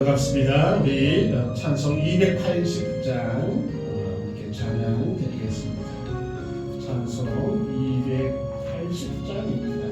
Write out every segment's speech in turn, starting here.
반갑습니다. 우리 찬송 280장 함께 찬양 드리겠습니다. 찬송 280장입니다.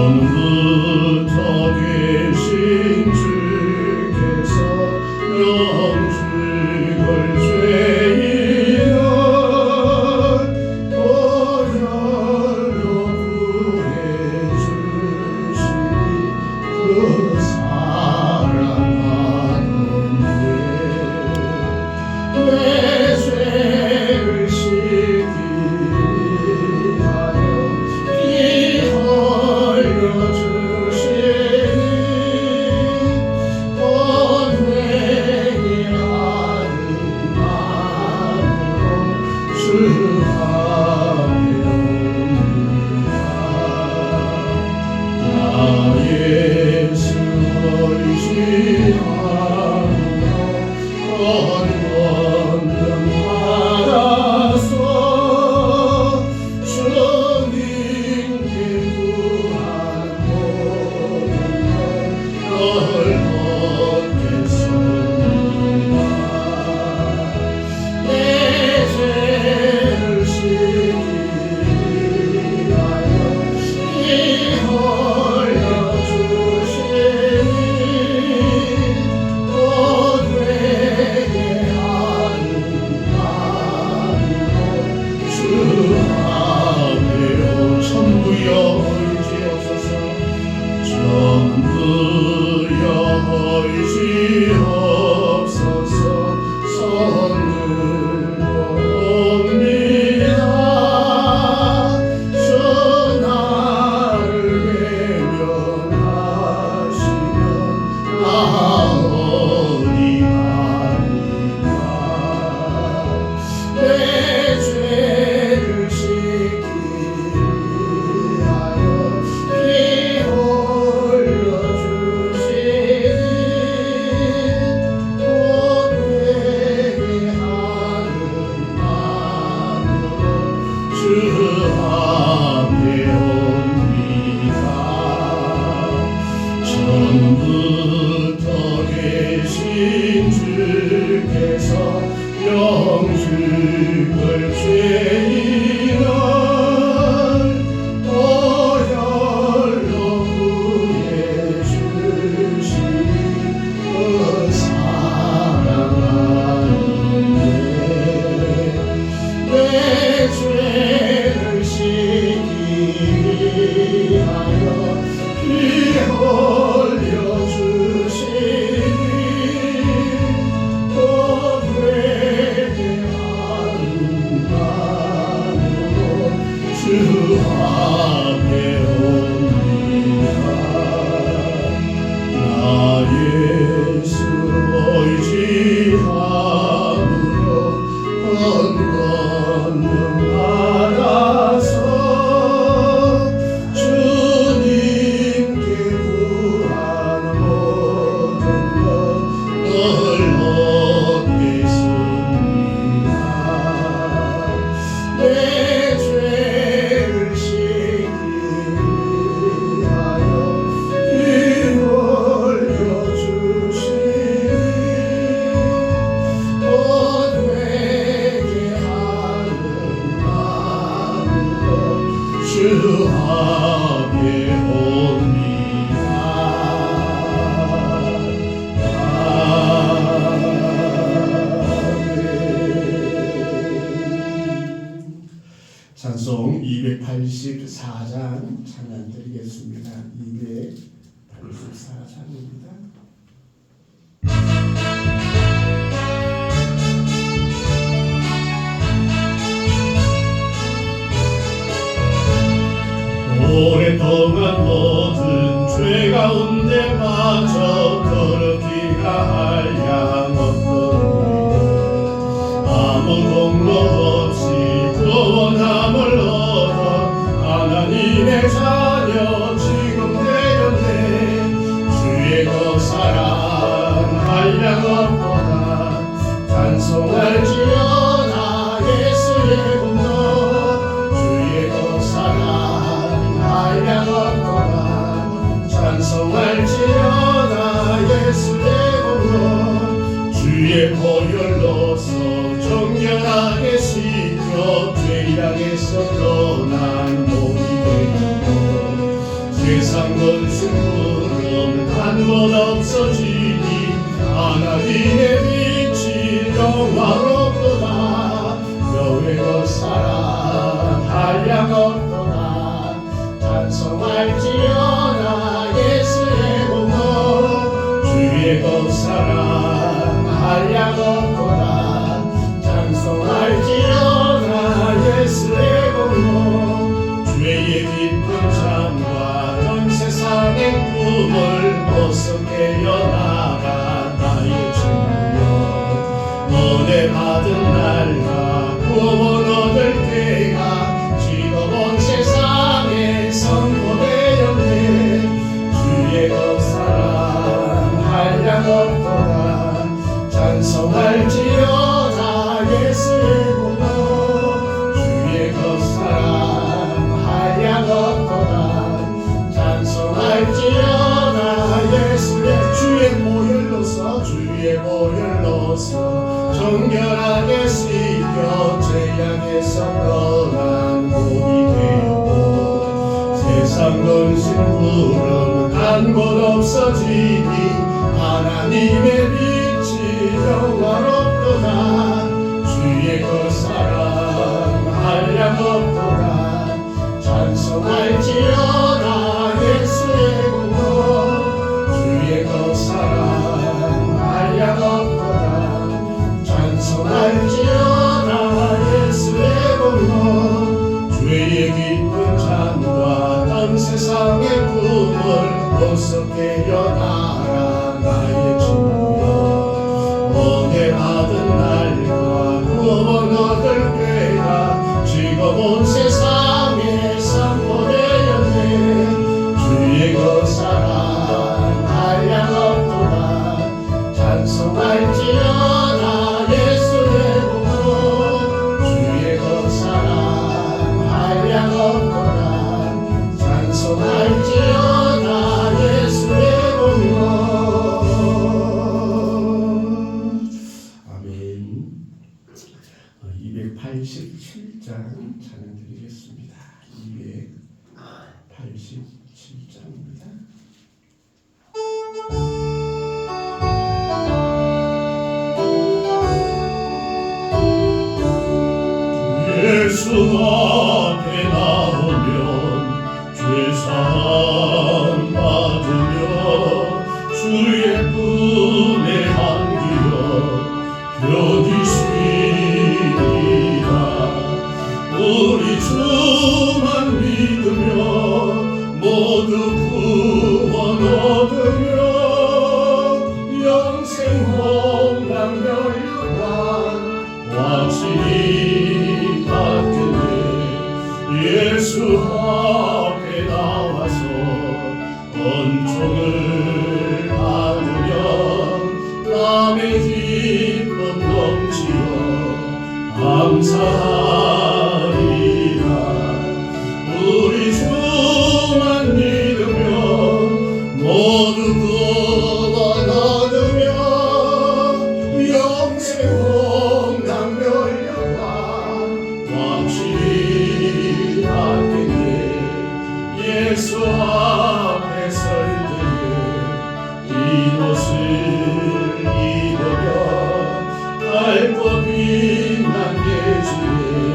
처음부터 계신 주께서 영죽을 죄인을 보혈로 구해주시니 그 사랑하던데 내 죄를 씻기 위하여 피 흘려주시니 온 회개하는 마음으로 주 앞에 옵니다. 나 예수 의지함으로 권능 받아서 주님께 구하는 모든 걸 얻겠습니다. 내 죄를 씻기 위하여 피 흘려주시니 곧 회개하는 마음으로 주 앞에 전부여 의지옵소서. 전부여 의지옵소서. 손들고 옵니다. 주 나를 외면하시면 나 어디 가리까. 내 죄를 씻기 위하여 피 흘려주시니 곧 회개하는 마음으로 주 앞에 옵니다. 처음부터 계신 주께서 영죽을 죄인을 보혈로 구해주시니 그 사랑하는데 내 죄를 씻기 위하여 피 흘려주시니 곧 회개하는 마음으로 드리겠습니다. 284장입니다. 오랫동안 모든 죄 가운데 빠져 더럽기가 한량없더니 아무 공로 없이 구원함을 얻어 하나님의 자녀 지금 되었네. 주의 그 사랑 한량없도다. 찬송할지어다 예수의 공로. 주의 그 사랑 한량없도다. 찬송할지어다 예수의 공로. 주의 보혈로서 정결하게 씻겨 죄악에서 떠난 몸이 되었고 세상 권세 부름 한 번 없어지니 하나님의 빛이 영화롭도다. 여호와의 그 사랑 한량없도다. 찬송할지어다 예수의 공로. 주의 그 사랑 한량없도다. 찬송할지어다 예수의 공로. 죄의 깊은 잠과 전 세상의 꿈을 벗어 깨어나가 나의 주여. 은혜 받은 날과 구원 얻을 때가 지금 온 세상에 선포되었네. 주의 그 사랑 한량없도다. 찬송할지어다 예수의 공로. 주의 그 사랑 한량없도다. 찬송할지어다 예수의 주의 보혈로서 주의 보혈로서 정결하게 씻겨 죄악에서 떠난 몸이 되었고 세상 근심 부름 한 곳 없어지니 하나님의 빛이 영화롭도다. 주의 그 사랑 한량없도다. 찬송할지어다 예수의 공로. 주의 그 사랑 한량없도다. 찬송할지어다 예수의 공로. 죄의 깊은 잠과 전 세상의 꿈을 벗어 깨어나라 나의 주여. 은혜 받은 날과 구원 얻을 때가 지금 온 세상에 선포되었네. 주의 그 사랑 한량없도다. 찬송할지어다 예수의 공로. 주의 그 사랑 한량없도다. 찬송할지어다 예수의 공로. 아멘. 287장 찬양 드리겠습니다. 287장입니다. 예수 앞에 나오면 죄사함 받으며 주의 품에 안기어 견디시리라. 우리 주만 믿으며 모두 구원 얻으며 영생 홍남 멸류관 확실히 받겠네. 예수 앞에 나와서 은총을 받으며 남의 기쁨 넘치어 감사하리라. 우리 주만 믿으며 모두 구원 얻으며 영생 홍남 멸류관 확실히 받겠네. 예수 앞에 설 때에 이곳을 입으며 밝고 빛난 예주의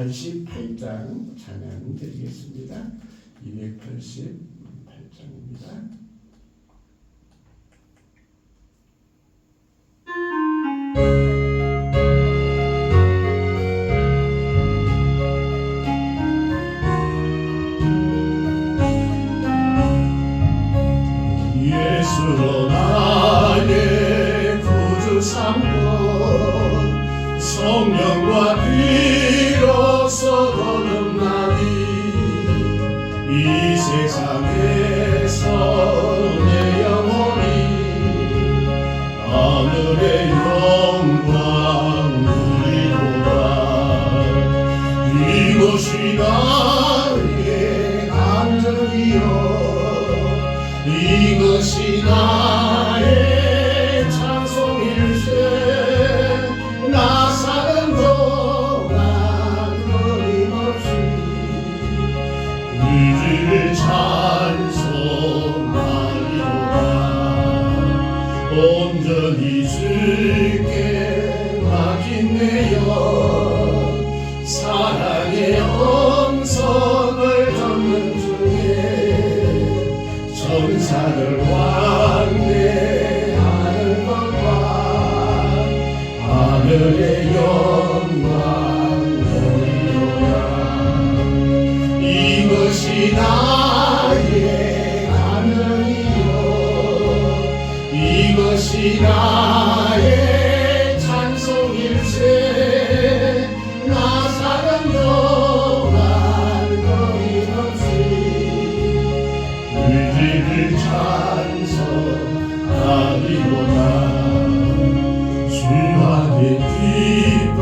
288장 찬양 드리겠습니다. 288장입니다. 예수로 나의 구주 삼고 성령과 비로소 거듭나니 이 세상에서 내 영혼이 하늘의 영광 누리도다. 이것이 나의 감정이요 이것이 나의 찬송일세. 나 사는 동안 끊임없이 의지를 찬송하리로다. 온전히 주께 맡긴 내 영 사랑의 음성을 듣는 중에 천사를 왕래하는 것과 하늘의 영광 보리로다. 이것이 나의 감정이요 이것이 나의 찬송일세. 나 사는 동안 끊임없이 의지를 찬송하리로다. 주 안에 기쁨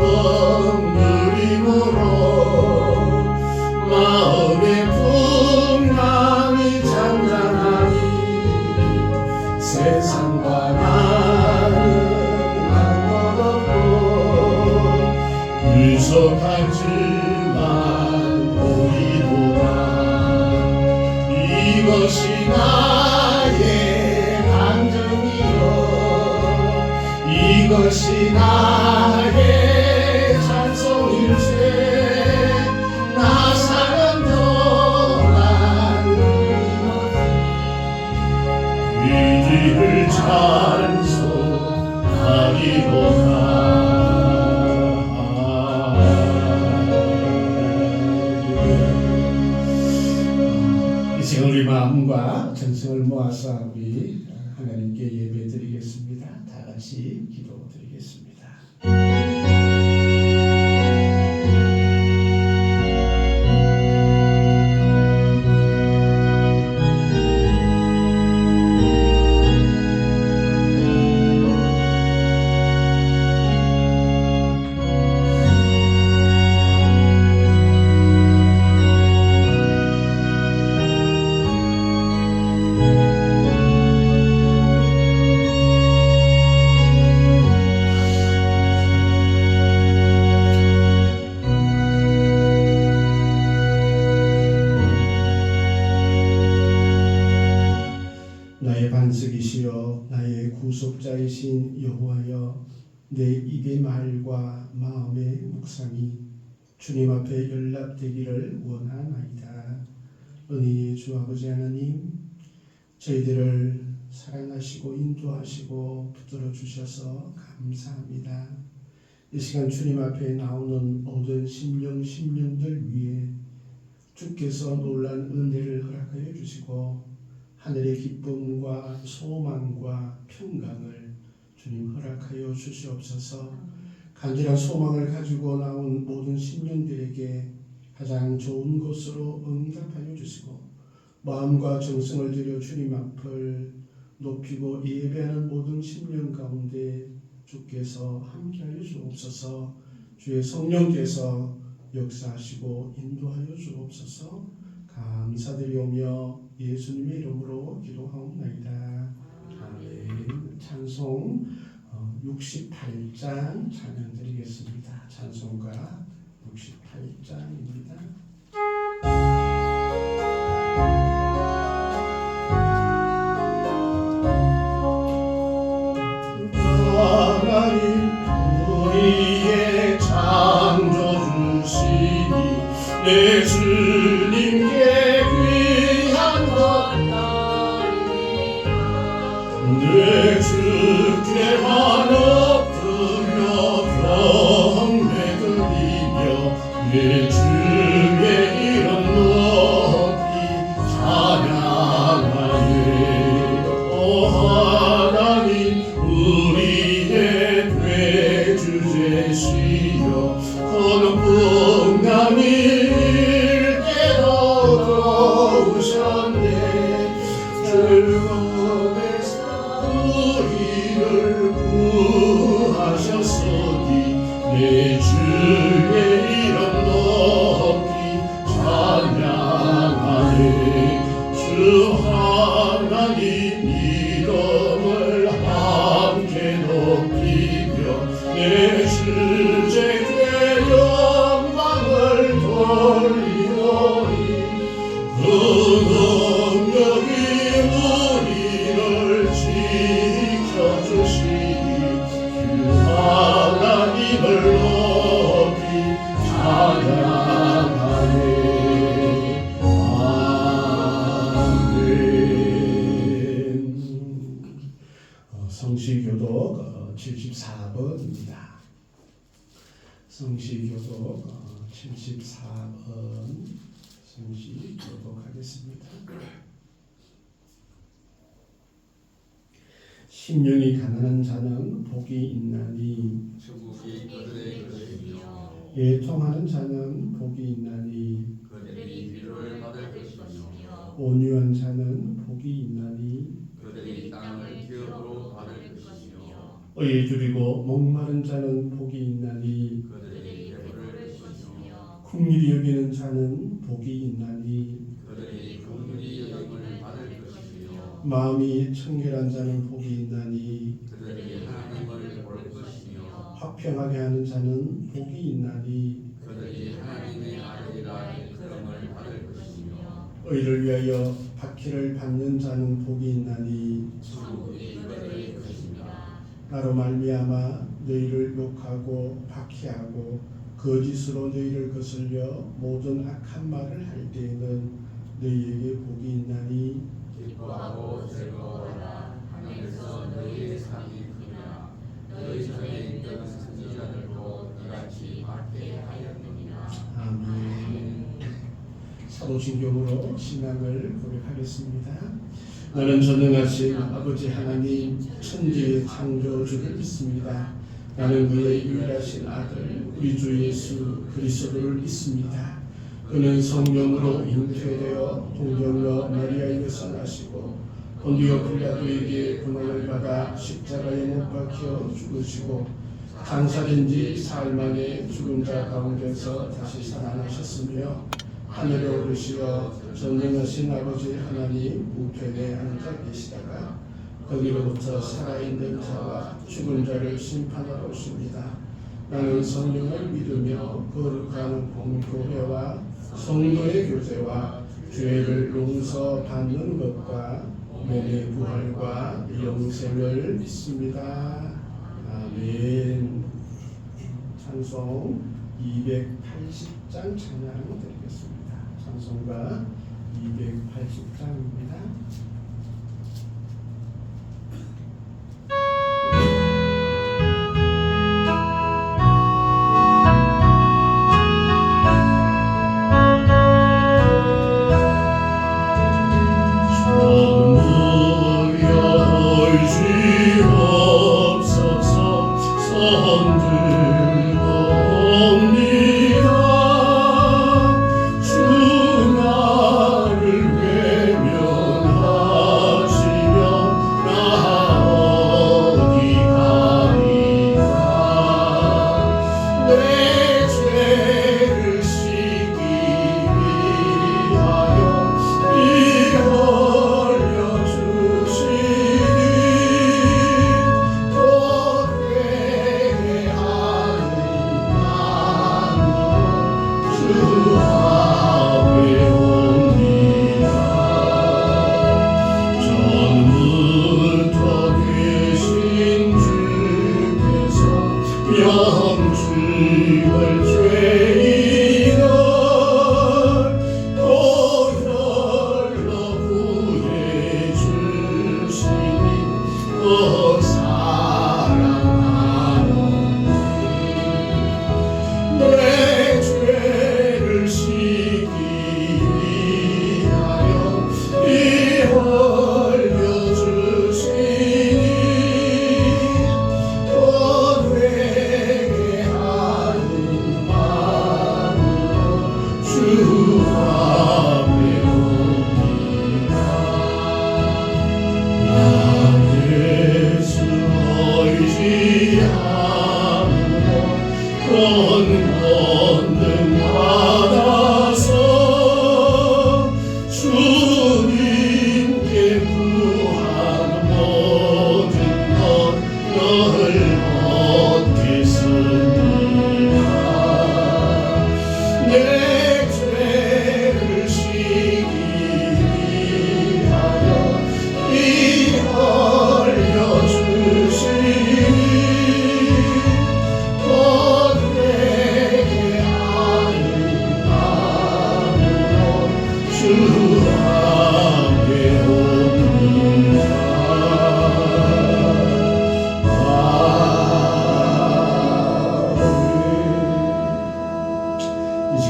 누림으로 마음의 풍랑이 잔잔하니 세상과 나는 상관없고 유속하지만 보이도다. 이것이 나의 감정이요 이것이 나의 찬송일세. 나 사는 동안 의지를 찬송하리로다. 우리 마음과 전성을 모아서 우리 하나님께 예배드리겠습니다. 다 같이 기도드리겠습니다. 나의 반석이시여 나의 구속자이신 여호와여 내 입의 말과 마음의 묵상이 주님 앞에 연락되기를 원하나이다. 은혜의 주 아버지 하나님 저희들을 사랑하시고 인도하시고 붙들어 주셔서 감사합니다. 이 시간 주님 앞에 나오는 모든 심령들 위에 주께서 놀란 은혜를 허락하여 주시고 하늘의 기쁨과 소망과 평강을 주님 허락하여 주시옵소서. 간절한 소망을 가지고 나온 모든 심령들에게 가장 좋은 것으로 응답하여 주시고 마음과 정성을 들여 주님 앞을 높이고 예배하는 모든 심령 가운데 주께서 함께하여 주옵소서. 주의 성령께서 역사하시고 인도하여 주옵소서. 감사드리오며 예수님의 이름으로 기도하옵나이다. 아멘. 찬송 68장 찬양 드리겠습니다. 찬송가 68장입니다. 하나님 우리의 창조주시니 내 주님께 귀한 것 내 주께만 엎드려 경배 드리며 내 주의 이름 높이 찬양하네. 오 하나님 우리의 되주제시여 어느 풍랑이 깨달아 오셨네. 즐거움에서 우리를 구하셨으니 내 주의 이름 높이 찬양하네. 주 하나님 이름을 함께 높이며 내 주제께 영광을 돌리오니 그 능력이 우리를 지켜주시니 주 하나님을 높이 찬양하네. 성시교독 74번입니다. 성시교독 74번 성시교독하겠습니다. 심령이 가난한 자는 복이 있나니 천국이 그들의 것이며 애통하는 자는 복이 있나니 그들이 위로를 받을 것이며 온유한 자는 복이 있나니 그들이 땅을 기업으로 받을 것이며 의에 줄이고 목마른 자는 복이 있나니 그들이 배부를 것이며 긍휼히 여기는 자는 복이 있나니 그들이 긍휼히 여김을 받을 것이며 마음이 청결한 자는 복이 있나니 그들이 하나님을 볼 것이며 화평하게 하는 자는 복이 있나니 그들이 하나님의 아들이라 일컬음을 받을 것이며 의를 위하여 박해를 받는 자는 복이 있나니 천국이 그들의 것이며 나로 말미암아 너희를 욕하고 박해하고 거짓으로 너희를 거슬려 모든 악한 말을 할 때에는 너희에게 복이 있나니 기뻐하고 즐거워하라. 하늘에서 너희의 상이 크리라. 너희 전에 있던 선지자들도 이같이 박해하였느니라. 아멘. 사도신경으로 신앙을 고백하겠습니다. 나는 전능하신 아버지 하나님 천지의 창조주를 믿습니다. 나는 그의 유일하신 아들 우리 주 예수 그리스도를 믿습니다. 그는 성령으로 잉태되어 동정녀 마리아에게서 나시고 본디오 빌라도에게 고난을 받아 십자가에 못 박혀 죽으시고 장사된 지 사흘 만에 죽은 자 가운데서 다시 살아나셨으며 하늘에 오르시어 전능하신 아버지 하나님 우편에 앉아 계시다가 거기로부터 살아있는 자와 죽은 자를 심판하러 오십니다. 나는 성령을 믿으며 거룩한 공교회와 성도의 교제와 죄를 용서받는 것과 몸의 부활과 영생을 믿습니다. 아멘. 찬송 280장 찬양 드리겠습니다. 찬송가 280장입니다. 영주의 죄인은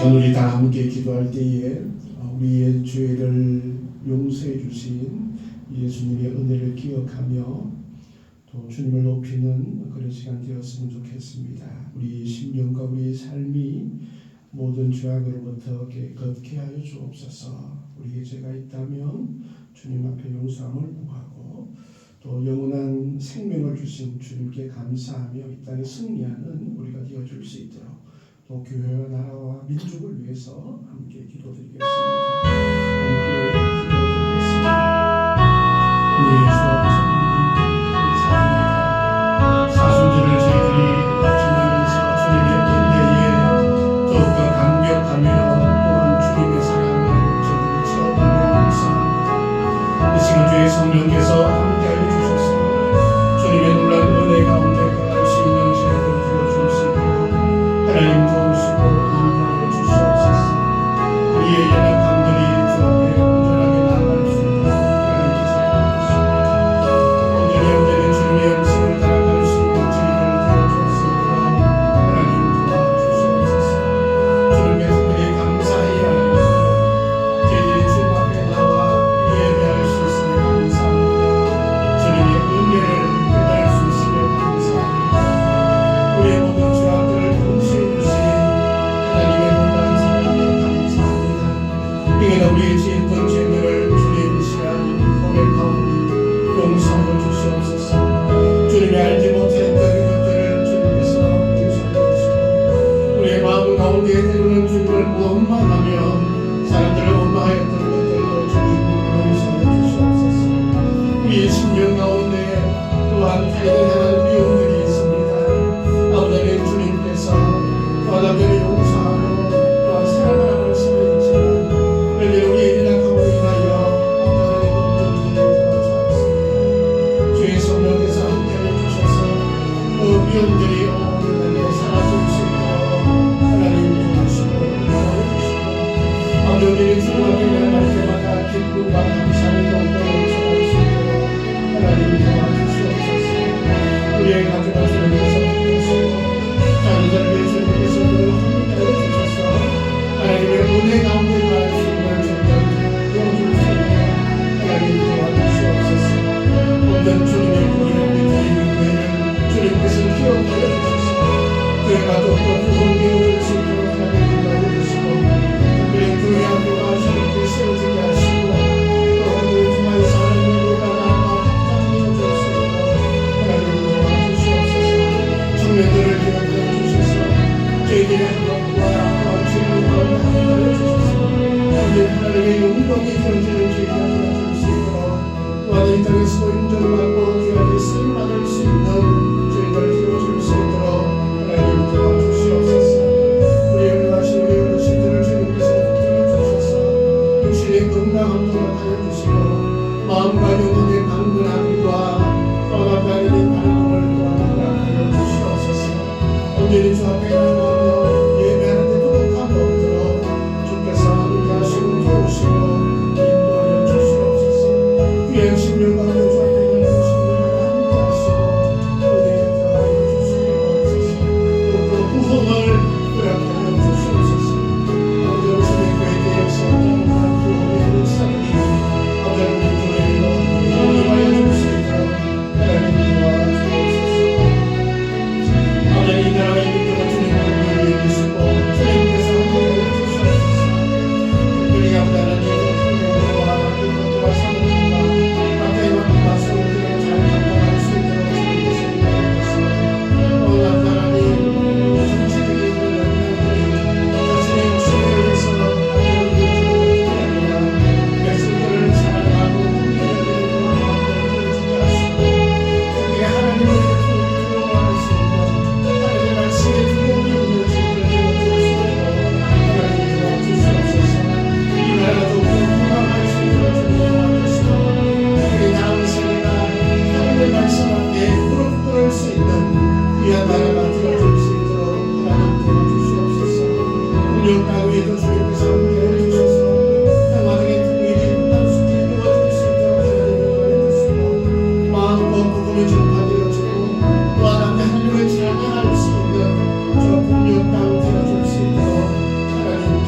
시간 우리 다 함께 기도할 때에 우리의 죄를 용서해 주신 예수님의 은혜를 기억하며 또 주님을 높이는 그런 시간 되었으면 좋겠습니다. 우리 심령과 우리 삶이 모든 죄악으로부터 깨끗게 하여 주옵소서. 우리에게 죄가 있다면 주님 앞에 용서함을 구하고 또 영원한 생명을 주신 주님께 감사하며 이 땅에 승리하는 우리가 되어줄 수 있도록 또 교회와 나라와 민족을 위해서 함께 기도드리겠습니다. 함께 기도드리겠습니다. 네, 주 아버지 감사합니다. 사순절을 저희들이 지나면서 주님의 은혜에 더욱더 감격하며 또한 주님의 사랑을 저희들이 체험하며 감사합니다. 이 시간 주의 성령께서 함께하여 주셔서 주님의 놀라운 은혜 가운데 거할 수 있는 저희들 되어주시고 하나님 도우시고 인도하여 주시옵소서. 우리의 연약함들이 주 앞에 온전하게 나아갈 수 있도록 하나님께서 도와주시고 온전히 주님의 음성을 따라갈 수 있는 저희들 되어주시도록 하나님 도와주시옵소서. 주님의 특별히 감사해야 합니다. 저희들이 주님 앞에 나와 예배할 수 있음에 감사합니다. 주님의 은혜를 깨달을 수 있음에 감사합니다. 우리의 모든 죄악들을 용서해 주신 하나님의 놀라운 사랑에 감사합니다. 이게나 우리의 지었던 죄들을 주님 이 시간 고백하오니 용서하여 주시옵소서. 주님이 알지 못했던 것들을 주님께서 용서하여 주시고 우리의 마음 가운데 때로는 주님을 원망하며 사람들을 원망하였던 것들도 주님 용서하여 주시옵소서. 우리의 심령 가운데 또한 타인을 향한 미움들이 있습니다. 아버지 주님께서 바다들을 용서하고 또한 사랑하라 말씀해주시지만 그러나 우리의 연약함으로 인하여 아버지 어떤 일을 도와주었습니다. 주의 성령께서 함께하여 주셔서 그 미움들이 오늘날에 사라질 수 있도록 하나님 도와주시고 도와주시고 아버지 주님 앞에 나갈 때마다 기쁨과 감사를 더욱더 넘쳐날 수 있도록 하나님 도와주시옵소서. 우리의 가정을 주님께서 붙드시고 자녀들을 위해 주님께서 늘 함께하여 주셔서 하나님의 은혜 가운데 가할 수 있는 전쟁을 되어줄 수 있도록 하나님 도와주시옵소서. 모든 주님의 교회를 드리는 교회를 주님께서 기억하여 주셔서 교회가 더욱더 부흥되어질 수 있도록 하나님 인도하여 주시고 특별히 교회 학교가 주님께 세워지게 하시고 또 오늘 주말에서 하나님의 교회가 나아가 확장되어질 수 있도록 하나님 도와주시옵소서. 청년들을 기억하여 주셔서 저희들의 행복과 또한 즐거움을 함께하여 주셔서 오늘 하나님의 영광이 견지는 저희가 되어줄 수 있도록 또한 이 땅에서도 인정받고 귀하게 쓰임받을 수 있는 저희들 되어줄 수 있도록 하나님 도와주시옵소서. 우리 영광하신 우리 어르신들을 주님께서 붙들어 주셔서 육신의 건강함도 나타내 주시고 마음과 영혼의 강건함과 또한 하나님의 발걸음을 또한 허락하여 주시옵소서. 온전히 주 앞에 나가며 예배하는데 부족함 없도록 주께서 함께하시고 도우시고 인도하여 주시옵소서. 귀한 심령 가운데 주 앞에 나가시는 함께하시고 은혜에 더하여 주시옵소서. 또 부흥을 허락하여 주시옵소서. 아버지 주의 교회에 역사하는 부흥의 역사들이 아버지 우리 교회로 임하여 줄 수 있도록 하나님 도와주옵소서. 아버지 이 나라의 민족을 주님 앞에 예비시고 주님께서 함께하여 주시옵소서. 특별히 아버지 하나님의 풍요와 만든 것과 사모님과 각자의 만든 말씀을 잘 감당할 수 있도록 주님께서 인도하옵소서. 또 아버지 하나님 정치적인 영향들이 자신의 욕심에 의해서 하나님의 주님을 아니라 백성들을 사랑하고 국민들을 도와주게 하시고 특히 하나님을 두려워할 수 있는 하나님의 말씀에 두려움이 없는 저희들 되어줄 수 있도록 하나님 도와주시옵소서. 이 나라가 더욱더 건강할 수 있도록 주님 도와주시고 특히 다음 세대가 하나님의 말씀 앞에 무릎 꿇을 수 있는 귀한 나라가 되어줄 수 있도록 하나님 도와주시옵소서. 운영 가운데도 주님께서 함께해 주셔서 평화되게 통일이 남수게 도와줄 수 있도록 하나님 인도해 주시고 마음과 복음이 전파되어지고 또한 하나님을 찬양할 수 있는 저 공력 가운데 되어줄 수 있도록 하나님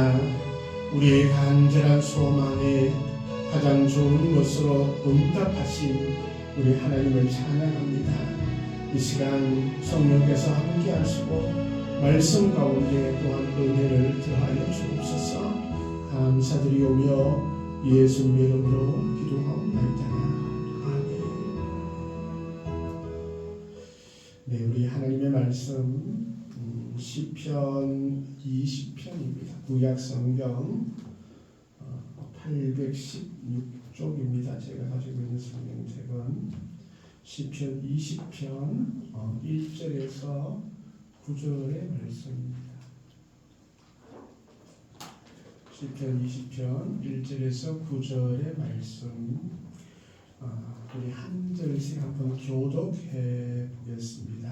언제나 우리의 간절한 소망에 가장 좋은 것으로 응답하신 우리 하나님을 찬양합니다. 이 시간 성령께서 함께 하시고 말씀 가운데 또한 은혜를 더하여 주옵소서. 감사드리오며 예수님의 이름으로 기도하옵나이다. 아멘. 네, 우리 하나님의 말씀 시편 20편입니다. 구약 성경 816쪽입니다. 제가 가지고 있는 성경책은 시편 20편 1절에서 9절의 말씀입니다. 시편 20편 1절에서 9절의 말씀, 우리 한 절씩 한번 교독해 보겠습니다.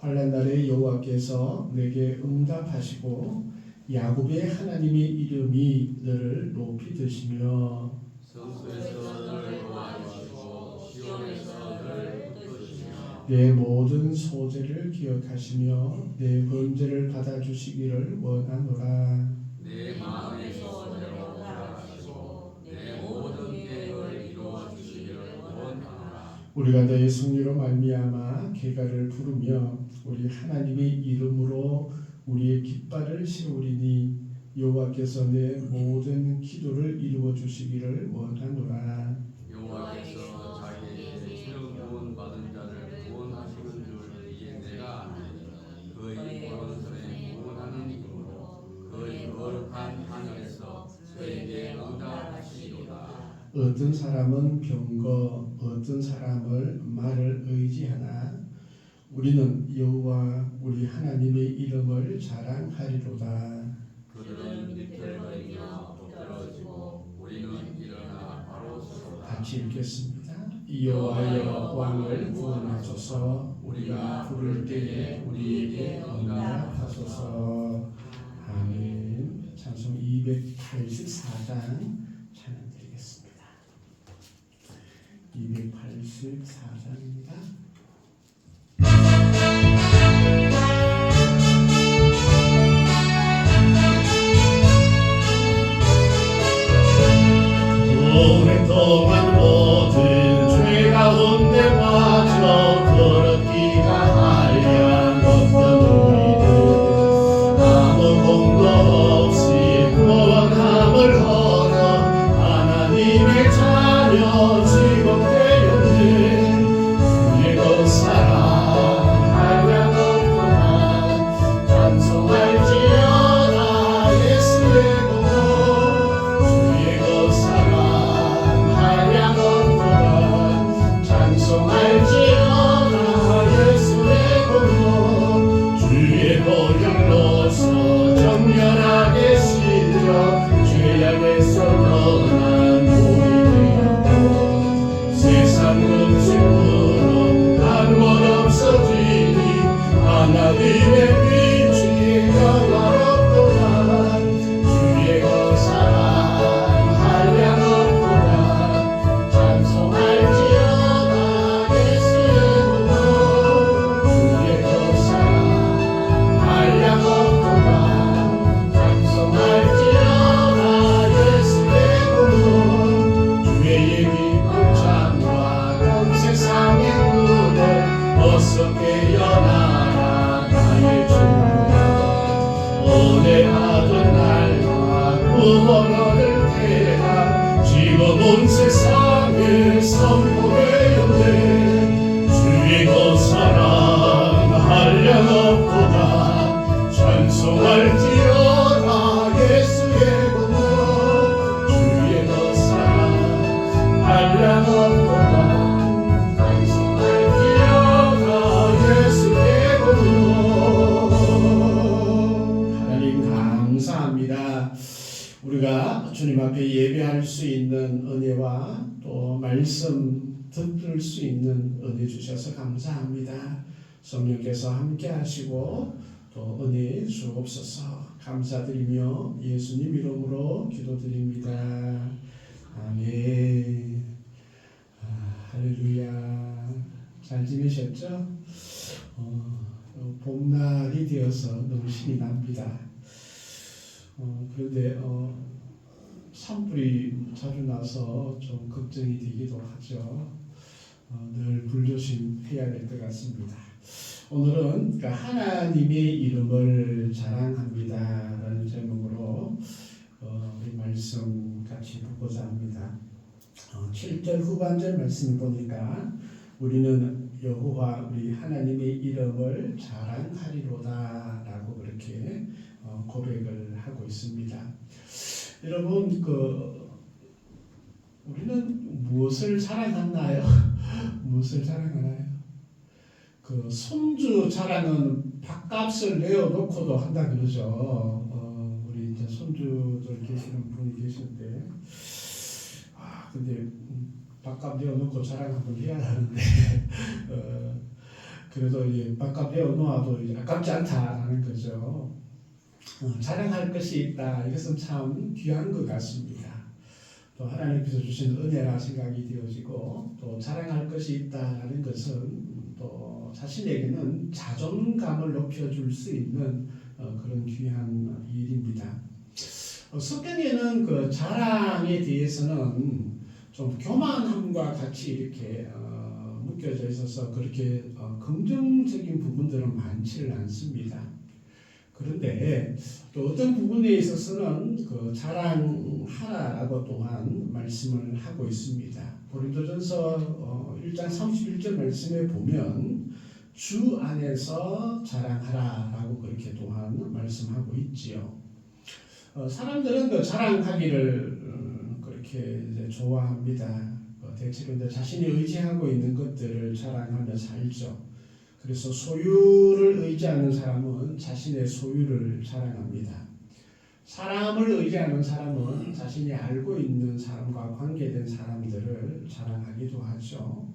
환난 날에 여호와께서 내게 응답하시고 야곱의 하나님의 이름이 너를 높이 드시며 성소에서 너를 도와주시고 시온에서 너를 붙드시며 내 모든 소재를 기억하시며 내 번제를 받아주시기를 원하노라. 내 마음의 소원대로 하시고 내 모든 계획을 이루어 주시기를 원하노라. 우리가 너의 승리로 말미암아 계가를 부르며 우리 하나님의 이름으로 우리의 깃발을 세우리니 여호와께서 내 모든 기도를 이루어 주시기를 원하노라. 여호와께서 자기의 지름 구원받은 자를 구원하시는 줄 이에 내가 아노니 그의 오른손에 구원하는 이름으로 그의 거룩한 하늘에서 저에게 응답하시리로다. 어떤 사람은 병거, 어떤 사람을 말을 의지하나 우리는 여호와 우리 하나님의 이름을 자랑하리로다. 그들은 비틀거리며 엎드러지고 우리는 일어나 바로 서로다. 같이 읽겠습니다. 여호와여 왕을 구원하소서. 우리가 부를 때에 우리에게 응답하소서. 아멘. 찬송 284장 찬양드리겠습니다. 284장입니다. 오랫동안 모든 죄 가운데 빠져 더럽기가 하얀 어떤 우리들 아무 공도 없이 구원함을 얻어 하나님의 자녀 지금되었네. 주의 그 사랑 한량 없구나. 찬송할지어다 예수의 공로. 주의 그 사랑 한량 없구나. 찬송할지어다 예수의 공로. 주의 보혈로서 정결하게 씻어 죄악에서 떠난 몸이 되었고 세상 음식으로 한번 없어지니 하나님의 빛이 영화롭도다. 주의 그 사랑 한량 없도다. 찬송할지어다 예수의 공로. 주의 그 사랑 한량 없도다. 찬송할지어다 예수의 공로. 주의 기쁜 창과 온 세상의 눈을 어서 깨어나라 나의 주여. 오늘 아들 날과 구원을 대하 지금 온 세상을 선포하였네. 주의 그 사랑 한량 없도다. 찬송할지어다 예수의 공로. 주의 그 사랑 한량 없도다. 예수의 공로. 하나님 감사합니다. 우리가 주님 앞에 예배할 수 있는 은혜와 또 말씀 듣을 수 있는 은혜 주셔서 감사합니다. 성령께서 함께 하시고 또 은혜 주옵소서. 감사드리며 예수님 이름으로 기도드립니다. 아멘. 할렐루야. 잘 지내셨죠? 봄날이 되어서 너무 신이 납니다. 그런데 산불이 자주 나서 좀 걱정이 되기도 하죠. 늘 불조심해야 될 것 같습니다. 오늘은 하나님의 이름을 자랑합니다라는 제목으로 이 말씀 같이 보고자 합니다. 7절 후반절 말씀을 보니까 우리는 여호와 우리 하나님의 이름을 자랑하리로다라고 그렇게 고백을 하고 있습니다. 여러분, 우리는 무엇을 자랑하나요? 무엇을 자랑하나요? 손주 자랑은 밥값을 내어놓고도 한다 그러죠. 우리 이제 손주들 계시는 분이 계신데, 근데 밥값 내어놓고 자랑 한번 해야 하는데, 그래도 이제 밥값 내어놓아도 이제 아깝지 않다라는 거죠. 자랑할 것이 있다. 이것은 참 귀한 것 같습니다. 또 하나님께서 주신 은혜라 생각이 되어지고 또 자랑할 것이 있다라는 것은 또 자신에게는 자존감을 높여줄 수 있는 그런 귀한 일입니다. 성경에는 자랑에 대해서는 좀 교만함과 같이 이렇게 묶여져 있어서 그렇게 긍정적인 부분들은 많지는 않습니다. 그런데 또 어떤 부분에 있어서는 자랑하라라고 또한 말씀을 하고 있습니다. 고린도전서 1장 31절 말씀에 보면 주 안에서 자랑하라라고 그렇게 또한 말씀하고 있지요. 사람들은 자랑하기를 그렇게 이제 좋아합니다. 대체로 이제 자신이 의지하고 있는 것들을 자랑하며 살죠. 그래서 소유를 의지하는 사람은 자신의 소유를 자랑합니다. 사람을 의지하는 사람은 자신이 알고 있는 사람과 관계된 사람들을 자랑하기도 하죠.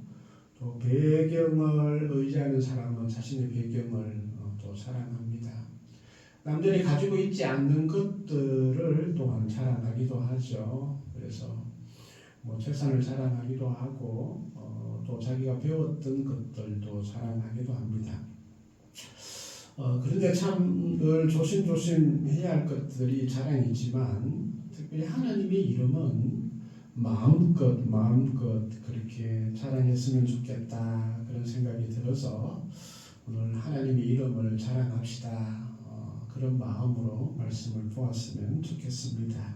또 배경을 의지하는 사람은 자신의 배경을 또 자랑합니다. 남들이 가지고 있지 않는 것들을 또한 자랑하기도 하죠. 그래서 재산을 자랑하기도 하고 또 자기가 배웠던 것들도 자랑하기도 합니다. 그런데 참 늘 조심조심해야 할 것들이 자랑이지만 특별히 하나님의 이름은 마음껏 그렇게 자랑했으면 좋겠다 그런 생각이 들어서 오늘 하나님의 이름을 자랑합시다. 그런 마음으로 말씀을 보았으면 좋겠습니다.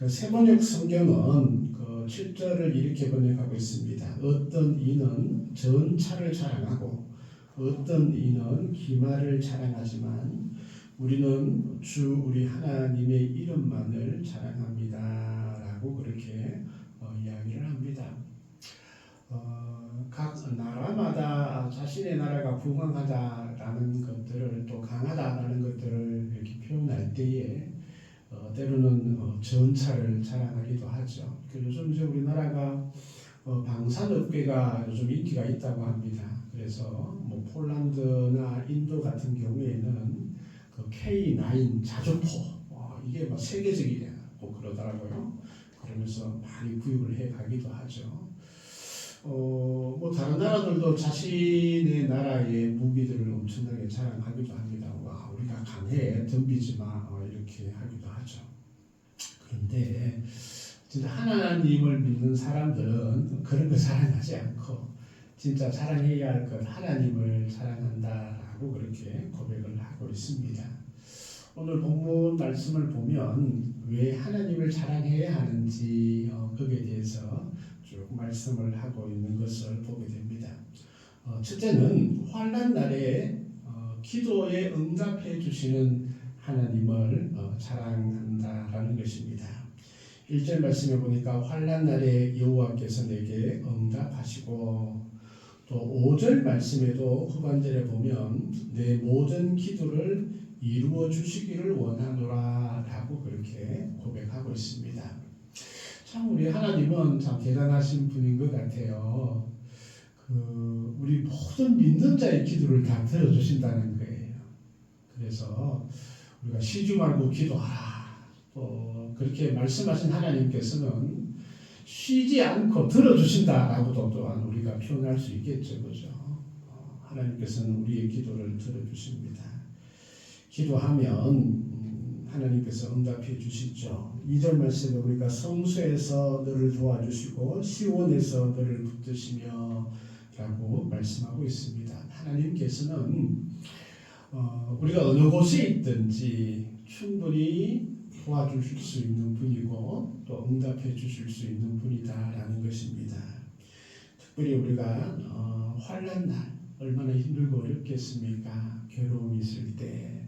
세번역 성경은 7절을 이렇게 번역하고 있습니다. 어떤 이는 전차를 자랑하고 어떤 이는 기마를 자랑하지만 우리는 주 우리 하나님의 이름만을 자랑합니다. 라고 그렇게 이야기를 합니다. 각 나라마다 자신의 나라가 부강하다라는 것들을 또 강하다라는 것들을 이렇게 표현할 때에 때로는 전차를 자랑하기도 하죠. 요즘 이제 우리나라가 방산업계가 요즘 인기가 있다고 합니다. 그래서 폴란드나 인도 같은 경우에는 K9 자주포 이게 세계적이라고 그러더라고요. 그러면서 많이 구입을 해 가기도 하죠. 다른 나라들도 자신의 나라의 무기들을 엄청나게 자랑하기도 합니다. 와, 우리가 강해, 덤비지 마, 이렇게 하기도 하죠. 그런데 진짜 하나님을 믿는 사람들은 그런 거 자랑하지 않고 진짜 자랑해야 할 것 하나님을 자랑한다라고 그렇게 고백을 하고 있습니다. 오늘 본문 말씀을 보면 왜 하나님을 자랑해야 하는지 거기에 대해서 쭉 말씀을 하고 있는 것을 보게 됩니다. 첫째는 환난 날에 기도에 응답해 주시는 하나님을 자랑한다라는 것입니다. 1절 말씀에 보니까 환난 날에 여호와께서 내게 응답하시고 또 5절 말씀에도 후반절에 보면 내 모든 기도를 이루어 주시기를 원하노라 라고 그렇게 고백하고 있습니다. 참 우리 하나님은 참 대단하신 분인 것 같아요. 우리 모든 믿는 자의 기도를 다 들어주신다는 거예요. 그래서 우리가 쉬지 말고 기도하라. 또 그렇게 말씀하신 하나님께서는 쉬지 않고 들어주신다라고도 또한 우리가 표현할 수 있겠죠, 그죠? 하나님께서는 우리의 기도를 들어주십니다. 기도하면 하나님께서 응답해 주시죠. 2절 말씀에 우리가 성소에서 너를 도와주시고 시온에서 너를 붙드시며 라고 말씀하고 있습니다. 하나님께서는 우리가 어느 곳에 있든지 충분히 도와주실 수 있는 분이고 또 응답해 주실 수 있는 분이다라는 것입니다. 특별히 우리가 환난 날 얼마나 힘들고 어렵겠습니까? 괴로움이 있을 때,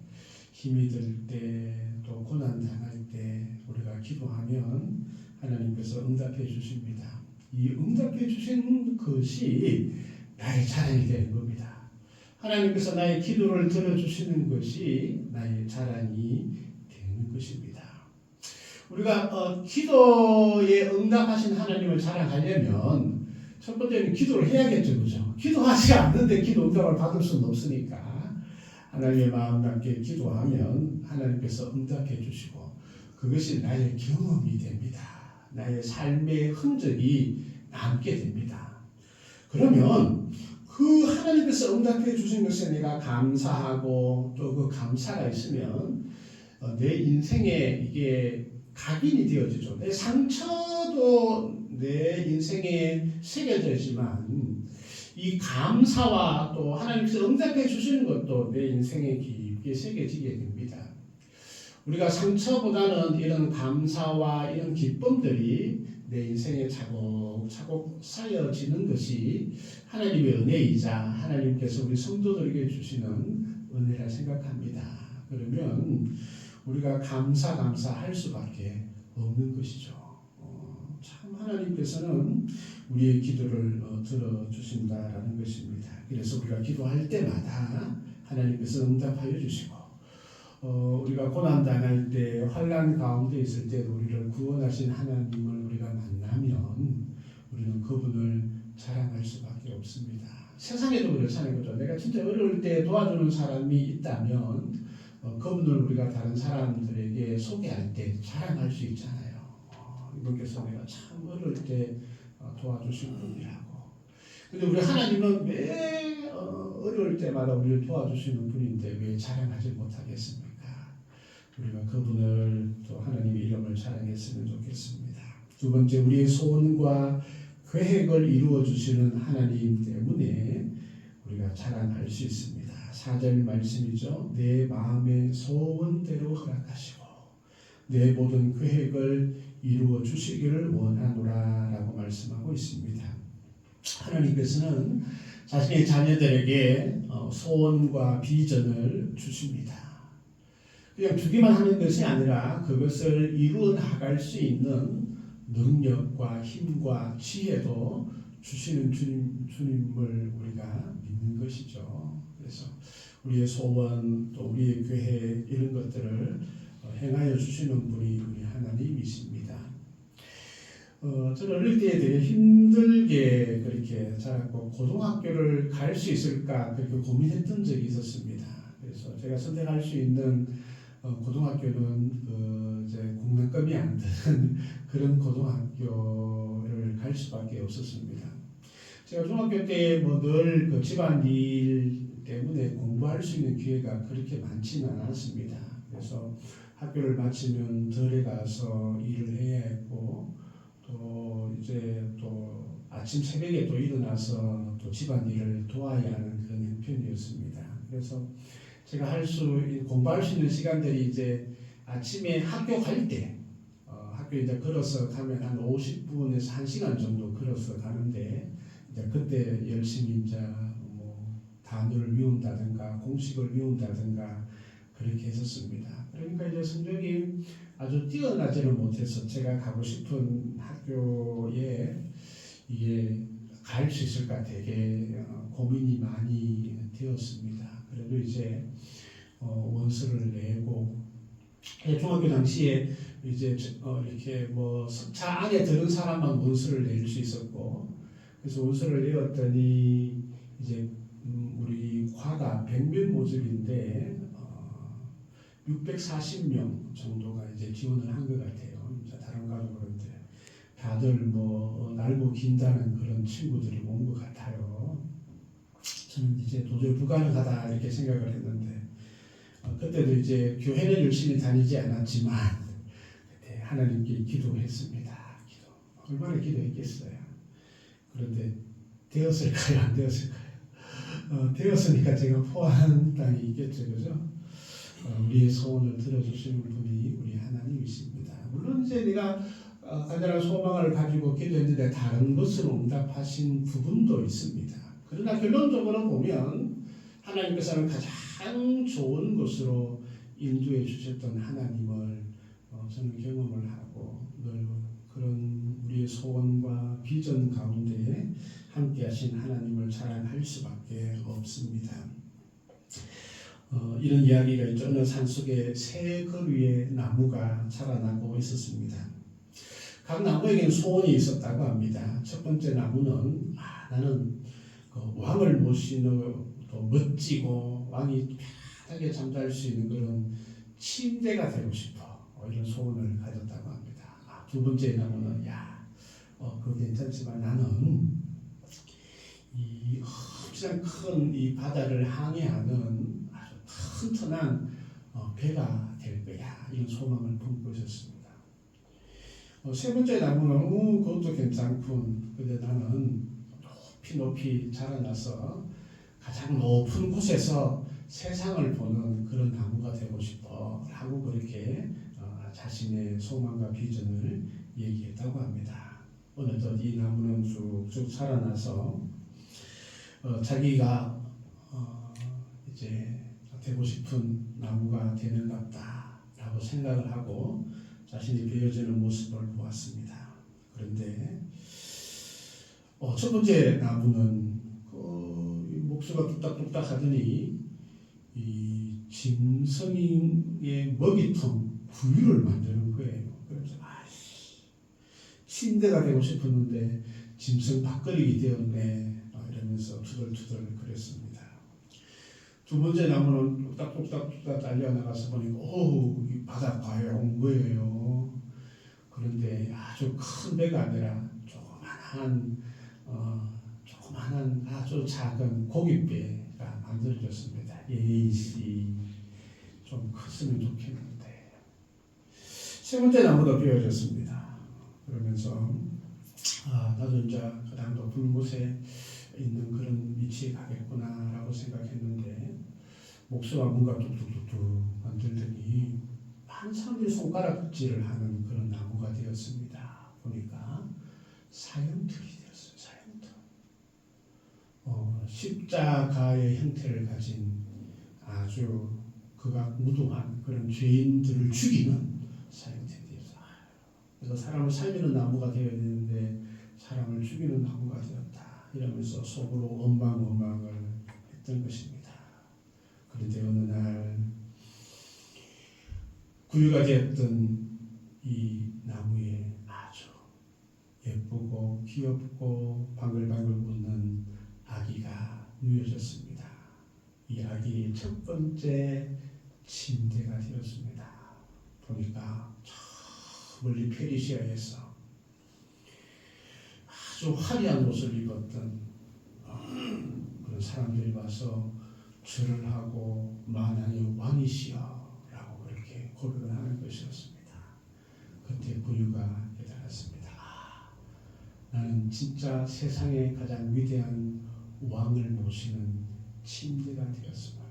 힘이 들 때, 또 고난 당할 때 우리가 기도하면 하나님께서 응답해 주십니다. 이 응답해 주신 것이 나의 자랑이 되는 겁니다. 하나님께서 나의 기도를 들어주시는 것이 나의 자랑이 되는 것입니다. 우리가 기도에 응답하신 하나님을 자랑하려면 첫 번째는 기도를 해야겠죠, 그죠? 기도하지 않는데 기도 응답을 받을 수는 없으니까 하나님의 마음 담게 기도하면 하나님께서 응답해 주시고 그것이 나의 경험이 됩니다. 나의 삶의 흔적이 남게 됩니다. 그러면 그 하나님께서 응답해 주신 것에 내가 감사하고 또 그 감사가 있으면 내 인생에 이게 각인이 되어지죠. 내 상처도 내 인생에 새겨지지만 이 감사와 또 하나님께서 응답해 주시는 것도 내 인생에 깊게 새겨지게 됩니다. 우리가 상처보다는 이런 감사와 이런 기쁨들이 내 인생에 차곡차곡 쌓여지는 것이 하나님의 은혜이자 하나님께서 우리 성도들에게 주시는 은혜라 생각합니다. 그러면 우리가 감사할 수밖에 없는 것이죠. 참 하나님께서는 우리의 기도를 들어주신다라는 것입니다. 그래서 우리가 기도할 때마다 하나님께서 응답하여 주시고 우리가 고난당할 때 환난 가운데 있을 때 우리를 구원하신 하나님을 우리가 만나면 우리는 그분을 자랑할 수밖에 없습니다. 세상에도 그렇잖아요. 그렇죠? 내가 진짜 어려울 때 도와주는 사람이 있다면 그분을 우리가 다른 사람들에게 소개할 때 자랑할 수 있잖아요. 이분께서 내가 참 어려울 때 도와주신 분이라고. 근데 우리 하나님은 매 어려울 때마다 우리를 도와주시는 분인데 왜 자랑하지 못하겠습니까? 우리가 그분을 또 하나님의 이름을 자랑했으면 좋겠습니다. 두 번째, 우리의 소원과 계획을 이루어 주시는 하나님 때문에 우리가 자랑할 수 있습니다. 4절 말씀이죠. 내 마음의 소원대로 허락하시고 내 모든 계획을 이루어 주시기를 원하노라 라고 말씀하고 있습니다. 하나님께서는 자신의 자녀들에게 소원과 비전을 주십니다. 그냥 주기만 하는 것이 아니라 그것을 이루어 나갈 수 있는 능력과 힘과 지혜도 주시는 주님을 우리가 믿는 것이죠. 그래서 우리의 소원 또 우리의 계획 이런 것들을 행하여 주시는 분이 우리 하나님이십니다. 저는 어릴 때 되게 힘들게 그렇게 자랐고 고등학교를 갈 수 있을까 그렇게 고민했던 적이 있었습니다. 그래서 제가 선택할 수 있는 고등학교는 이제 국민급이 안 되는 그런 고등학교를 갈 수밖에 없었습니다. 제가 중학교 때 뭐 늘 그 집안일 때문에 공부할 수 있는 기회가 그렇게 많지는 않았습니다. 그래서 학교를 마치면 덜에 가서 일을 해야 했고 또 이제 또 아침 새벽에 또 일어나서 또 집안일을 도와야 하는 그런 형편이었습니다. 그래서 제가 공부할 수 있는 시간들이 이제 아침에 학교 갈 때 학교 이제 걸어서 가면 한 50분에서 1시간 정도 걸어서 가는데 이제 그때 열심히 이제 뭐 단어를 외운다든가 공식을 외운다든가 그렇게 했었습니다. 그러니까 이제 성적이 아주 뛰어나지는 못해서 제가 가고 싶은 학교에 이게 갈 수 있을까 되게 고민이 많이 되었습니다. 그래도 이제 원서를 내고 중학교 당시에 이제 이렇게 뭐 차 안에 드는 사람만 원서를 낼 수 있었고 그래서 원서를 내었더니 이제 우리 과가 100명 모집인데 640명 정도가 이제 지원을 한 것 같아요. 다른 과도 그런데 다들 뭐 날고 긴다는 그런 친구들이 온 것 같아요. 저는 이제 도저히 불가능하다 이렇게 생각을 했는데 그때도 이제 교회는 열심히 다니지 않았지만 그때 하나님께 기도했습니다. 얼마나 기도했겠어요. 그런데 되었을까요? 안 되었을까요? 되었으니까 제가 포한 땅이 있겠죠, 그죠? 우리의 소원을 들어주시는 분이 우리 하나님이십니다. 물론 이제 내가 간절한 소망을 가지고 기도했는데 다른 것으로 응답하신 부분도 있습니다. 그러나 결론적으로 보면 하나님께서는 가장 좋은 것으로 인도해 주셨던 하나님을 저는 경험을 하고 늘 그런 우리의 소원과 비전 가운데 함께 하신 하나님을 자랑할 수밖에 없습니다. 이런 이야기가 있죠. 어느 산속에 세 그루의 나무가 자라나고 있었습니다. 각 나무에게는 소원이 있었다고 합니다. 첫 번째 나무는 나는 그 왕을 모시는 또 멋지고 왕이 편하게 잠잘 수 있는 그런 침대가 되고 싶어. 이런 소원을 가졌다고 합니다. 두 번째 나무는 그거 괜찮지만 나는 이 엄청 큰 이 바다를 항해하는 아주 튼튼한 배가 될 거야. 이런 소망을 품고 있었습니다. 세 번째 나무는 그것도 괜찮군. 근데 나는 높이 자라나서 가장 높은 곳에서 세상을 보는 그런 나무가 되고 싶어 라고 그렇게 자신의 소망과 비전을 얘기했다고 합니다. 어느덧 이 나무는 쭉쭉 자라나서 자기가 이제 되고 싶은 나무가 되는 것 같다 라고 생각을 하고 자신이 베어지는 모습을 보았습니다. 그런데 첫 번째 나무는 목수가 뚝딱뚝딱 하더니 이 짐승의 먹이통 구유를 만드는 거예요. 그래서 침대가 되고 싶었는데 짐승 밥거리가 되었네 이러면서 투덜투덜 그랬습니다. 두 번째 나무는 뚝딱뚝딱 달려나가서 보니까 이 바닷가에 온 거예요. 그런데 아주 큰 배가 아니라 조그만한 아주 작은 고깃배가 만들어졌습니다. 예시 좀 컸으면 좋겠는데. 세 번째 나무도 베어졌습니다. 그러면서 나도 이제 가장 높은 곳에 있는 그런 위치에 가겠구나라고 생각했는데 목수가 뭔가 뚝뚝뚝뚝 만들더니 많은 사람들이 손가락질을 하는 그런 나무가 되었습니다. 보니까 사형틀이 되었어요. 사형틀. 십자가의 형태를 가진 아주 극악무도한 그런 죄인들을 죽이는 사형틀이 되었어요. 그래서 사람을 살리는 나무가 되어야 되는데 사람을 죽이는 나무가 되었다. 이러면서 속으로 원망을 했던 것입니다. 그런데 어느 날 구유가 되었던 이 나무에 아주 예쁘고 귀엽고 방글방글 웃는 아기가 누워졌습니다. 이 아기의 첫 번째 침대가 되었습니다. 보니까 저 멀리 페르시아에서 아주 화려한 옷을 입었던 그런 사람들이 와서 절을 하고 만왕의 왕이시여 라고 그렇게 고백을 하는 것이었습니다. 그때 구유가 깨달았습니다. 나는 진짜 세상의 가장 위대한 왕을 모시는 침대가 되었음을.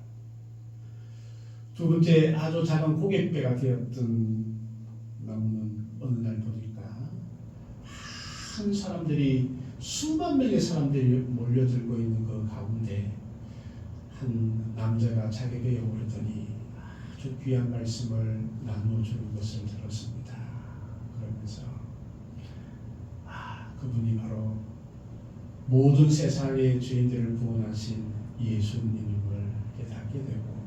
두 번째 아주 작은 고갯배가 되었던 나무는 어느 날 보니까 한 사람들이 수만 명의 사람들이 몰려들고 있는 그 가운데 한 남자가 자기 배에 오르더니 아주 귀한 말씀을 나누어주는 것을 들었습니다. 그러면서 그분이 바로 모든 세상의 죄인들을 구원하신 예수님을 깨닫게 되고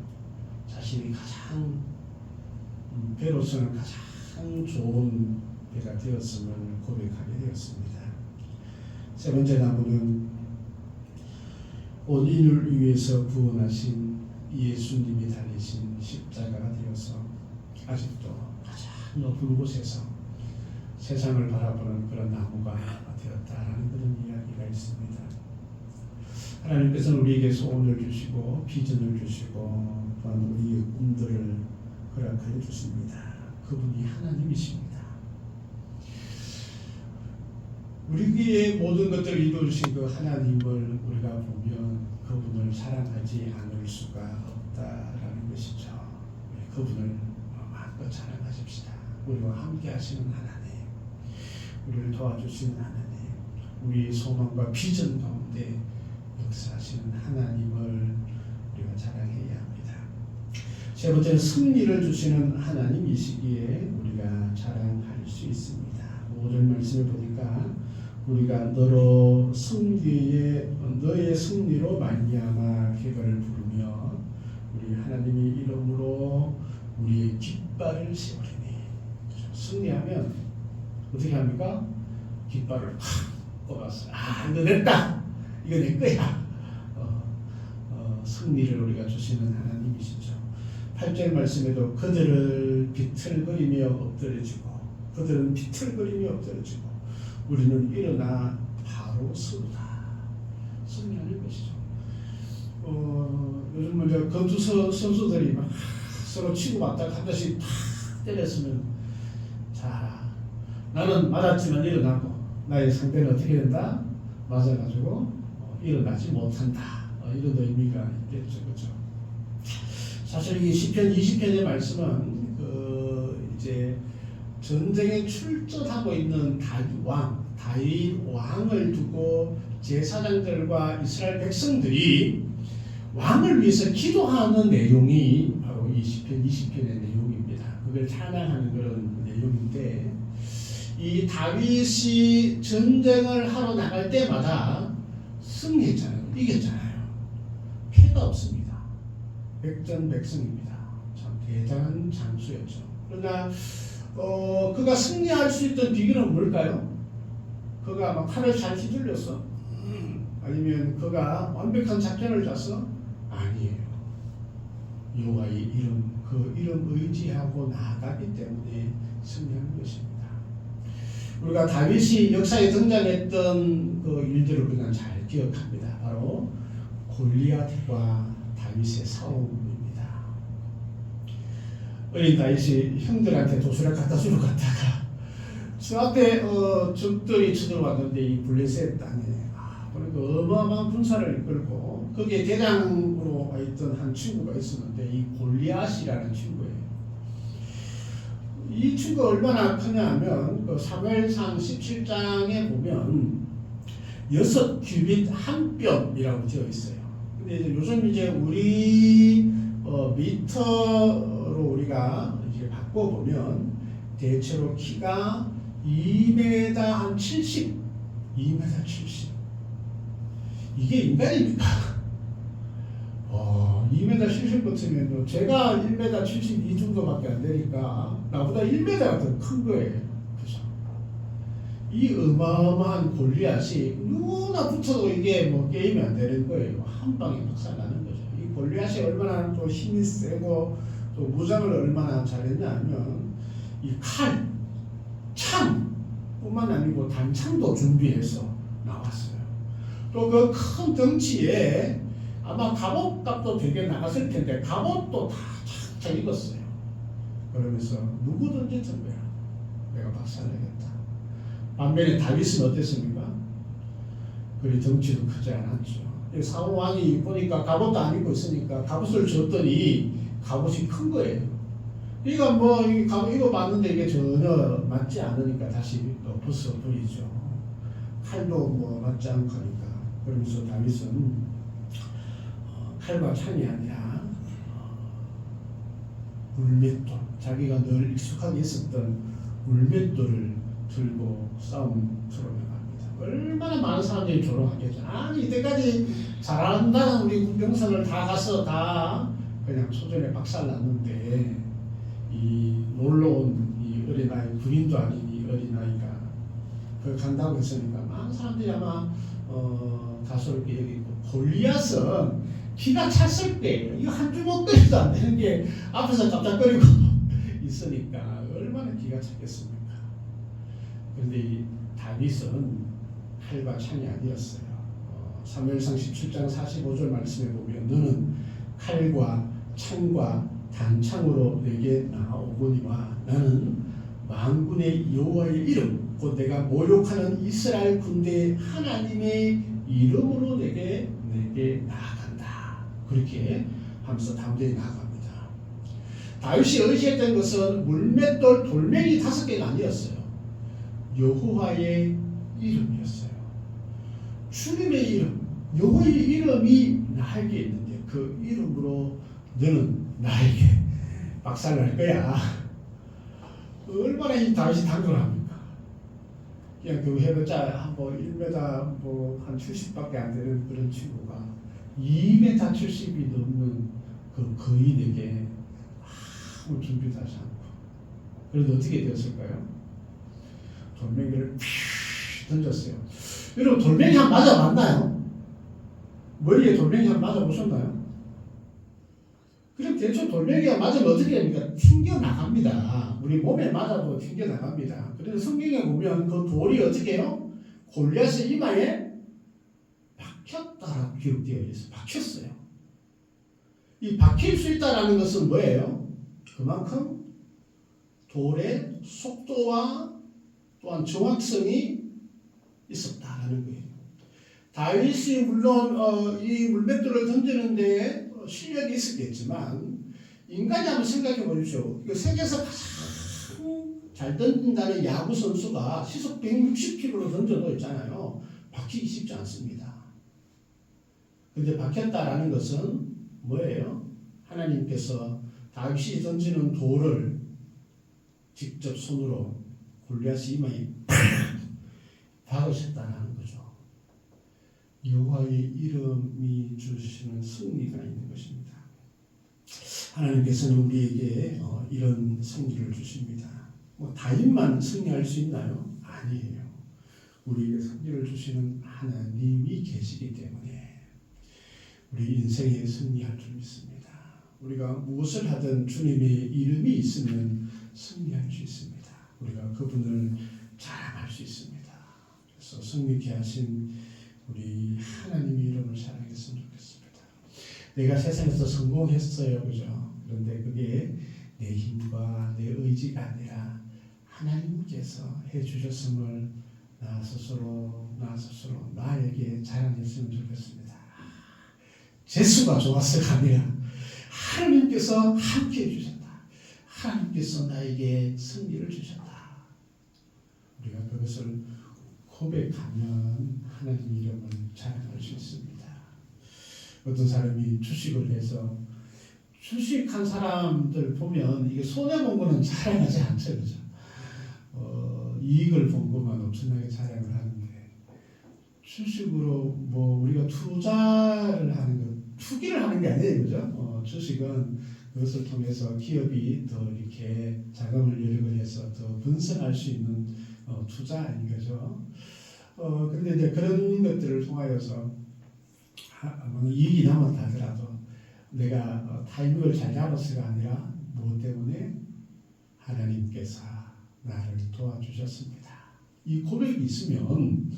자신이 가장 배로서는 가장 좋은 배가 되었음을 고백하게 되었습니다. 세 번째 나무는 온 인류를 위해서 구원하신 예수님이 달리신 십자가가 되어서 아직도 가장 높은 곳에서 세상을 바라보는 그런 나무가 되었다라는 그런 이야기가 있습니다. 하나님께서는 우리에게 소원을 주시고 비전을 주시고 또한 우리의 꿈들을 허락하여 주십니다. 그분이 하나님이십니다. 우리의 모든 것들을 이루어주신 그 하나님을 우리가 보면 그분을 사랑하지 않을 수가 없다라는 것이죠. 그분을 마음껏 사랑하십시다. 우리와 함께 하시는 하나님, 우리를 도와주시는 하나님, 우리의 소망과 비전 가운데 역사하시는 하나님을 우리가 자랑해야 합니다. 세 번째는 승리를 주시는 하나님이시기에 우리가 자랑할 수 있습니다. 5절 말씀을 보니까 우리가 너의 승리로 말미암아 쾌거를 부르며 우리 하나님의 이름으로 우리의 깃발을 세우리니. 승리하면 어떻게 합니까? 깃발을 팍 꼽았어요. 이거 냈다. 이거 내 거야. 승리를 우리가 주시는 하나님이시죠. 8절 말씀에도 그들을 비틀거리며 엎드려지고 그들은 비틀거리며 엎드려지고 우리는 일어나 바로 서다. 승리하는 것이죠. 요즘 먼저 검수 선수들이 막 서로 치고받다가 한 대씩 탁 때렸으면, 자, 나는 맞았지만 일어나고 나의 상대는 어떻게 된다? 맞아가지고 일어나지 못한다. 이런 의미가 있겠죠, 그렇죠? 사실 이 시편 20편의 말씀은 이제 전쟁에 출전하고 있는 다윗 왕을 두고 제사장들과 이스라엘 백성들이 왕을 위해서 기도하는 내용이 바로 이 시편 20편의 내용입니다. 그걸 찬양하는 그런 내용인데, 이 다윗이 전쟁을 하러 나갈 때마다 승리했잖아요. 이겼잖아요. 패가 없습니다. 백전백승입니다. 참 대단한 장수였죠. 그러나 그가 승리할 수 있던 비결은 뭘까요? 그가 막 칼을 잘 휘둘렸어? 아니면 그가 완벽한 작전을 짰어? 아니에요. 여호와의 이름, 그 이름 의지하고 나아가기 때문에 승리하는 것입니다. 우리가 다윗이 역사에 등장했던 그 일들을 우리가 잘 기억합니다. 바로 골리앗과 다윗의 싸움입니다. 어린 다윗이 형들한테 도시락 갖다 주러 갔다가 저 앞에 적들이 쳐들어왔는데 이 블레셋 땅에 그러니까 어마어마한 군사를 이끌고 거기에 대장으로 있던 한 친구가 있었는데 이 골리앗이라는 친구예요. 이 친구가 얼마나 크냐면 그 사무엘상 17장에 보면 6규빗 한 뼘이라고 되어 있어요. 근데 이제 요즘 이제 우리 미터로 우리가 이제 바꿔보면 대체로 키가 2m 한 70, 2m 70. 이게 인간입니까? 2m 70 같으면 제가 1m 72 정도밖에 안 되니까 나보다 1m가 더 큰 거예요. 그죠? 이 어마어마한 골리앗이 누구나 붙어도 이게 뭐 게임이 안 되는 거예요. 한 방에 박살나는 거죠. 이 골리앗이 얼마나 또 힘이 세고 또 무장을 얼마나 잘했냐 하면 이 칼, 창 뿐만 아니고 단창도 준비해서 나왔어요. 또 그 큰 덩치에 아마 갑옷값도 되게 나갔을 텐데 갑옷도 다 착착 입었어요. 그러면서 누구든지 덤벼라. 내가 박살내겠다. 반면에 다윗은 어땠습니까? 그리 덩치도 크지 않았죠. 사울 왕이 보니까 갑옷도 안 입고 있으니까 갑옷을 줬더니 갑옷이 큰 거예요. 이거 뭐 이 갑옷 입어봤는데 이게 전혀 맞지 않으니까 다시 또 벗어버리죠. 칼도 뭐 맞지 않고 하니까. 그러면서 다윗은 칼과 창이 아니라 물맷돌, 자기가 늘 익숙하게 있었던 물맷돌을 들고 싸움터로 나갑니다. 얼마나 많은 사람들이 조롱하겠죠. 아니 이때까지 잘한다는 우리 군병선을 다 가서 다 그냥 소전에 박살났는데 이 놀러온 이 어린아이, 군인도 아닌 이 어린아이가 그 간다고 했으니까 많은 사람들이 아마 다소롭게 여기고, 골리앗은 기가 찼을 때 이거 한 주먹거리도 안 되는 게 앞에서 깜짝거리고 있으니까 얼마나 기가 찼겠습니까? 그런데 이 다윗은 칼과 창이 아니었어요. 사무엘상 17장 45절 말씀에 보면 너는 칼과 창과 단창으로 내게 나오거니와 나는 만군의 여호와의 이름 곧 내가 모욕하는 이스라엘 군대의 하나님의 이름으로 내게 나아간다. 그렇게 하면서 담대히 나아갑니다. 다윗이 의지했던 것은 물맷돌 돌멩이 5개가 아니었어요. 여호와의 이름이었어요. 주님의 이름, 여호와의 이름이 나에게 있는데 그 이름으로 너는 나에게 박살날 거야. 얼마나 이 다윗이 당돌합니까? 그냥 그 해봤자 뭐 1m 한 70밖에 안 되는 그런 친구가 2m 70이 넘는 그 거인에게 아무 준비도 하지 않고 그래도 어떻게 되었을까요? 돌멩이를 던졌어요. 여러분 돌멩이 한 맞아 봤나요? 머리에 돌멩이 한 맞아 보셨나요? 그럼 대충 돌멩이가 맞으면 어떻게 됩니까? 튕겨 나갑니다. 우리 몸에 맞아도 튕겨 나갑니다. 그래서 성경에 보면 그 돌이 어떻게 해요? 골리앗의 이마에 박혔다라고 기록되어 있어요. 박혔어요. 이 박힐 수 있다라는 것은 뭐예요? 그만큼 돌의 속도와 또한 정확성이 있었다라는 거예요. 다윗이 물론 이 물맷돌을 던지는 데 실력이 있었겠지만 인간이 한번 생각해 보십시오. 세계에서 가장 잘 던진다는 야구 선수가 시속 160km로 던져도 있잖아요. 박히기 쉽지 않습니다. 그런데 박혔다라는 것은 뭐예요? 하나님께서 다윗이 던지는 돌을 직접 손으로 골리앗의 이마에 박으셨다는 거죠. 여호와의 이름이 주시는 승리가 있는 것입니다. 하나님께서는 우리에게 이런 승리를 주십니다. 다윗만 승리할 수 있나요? 아니에요. 우리에게 승리를 주시는 하나님이 계시기 때문에 우리 인생에 승리할 줄 믿습니다. 우리가 무엇을 하든 주님의 이름이 있으면 승리할 수 있습니다. 우리가 그분을 자랑할 수 있습니다. 그래서 승리케 하신 우리 하나님의 이름을 사랑했으면 좋겠습니다. 내가 세상에서 성공했어요, 그죠? 그런데 그게 내 힘과 내 의지가 아니라 하나님께서 해주셨음을 나 스스로 나에게 자랑했으면 좋겠습니다. 재수가 좋았어가 아니라 하나님께서 함께 해주셨다. 하나님께서 나에게 승리를 주셨다. 우리가 그것을 고백하면 하나님 이름을 자랑할 수 있습니다. 어떤 사람이 주식을 해서 주식한 사람들 보면 이게 손해본 거는 자랑하지 않죠, 그죠? 이익을 본 것만 엄청나게 자랑을 하는데 주식으로 우리가 투자를 하는 것, 투기를 하는 게 아니에요, 그죠? 주식은 그것을 통해서 기업이 더 이렇게 자금을 여력해서 더 번성할 수 있는 투자 아닌 거죠. 그런데 이제 그런 것들을 통하여서 이익이 남았다 하더라도 내가 타이밍을 잘 잡았어가 아니라 무엇 때문에 하나님께서 나를 도와주셨습니다. 이 고백이 있으면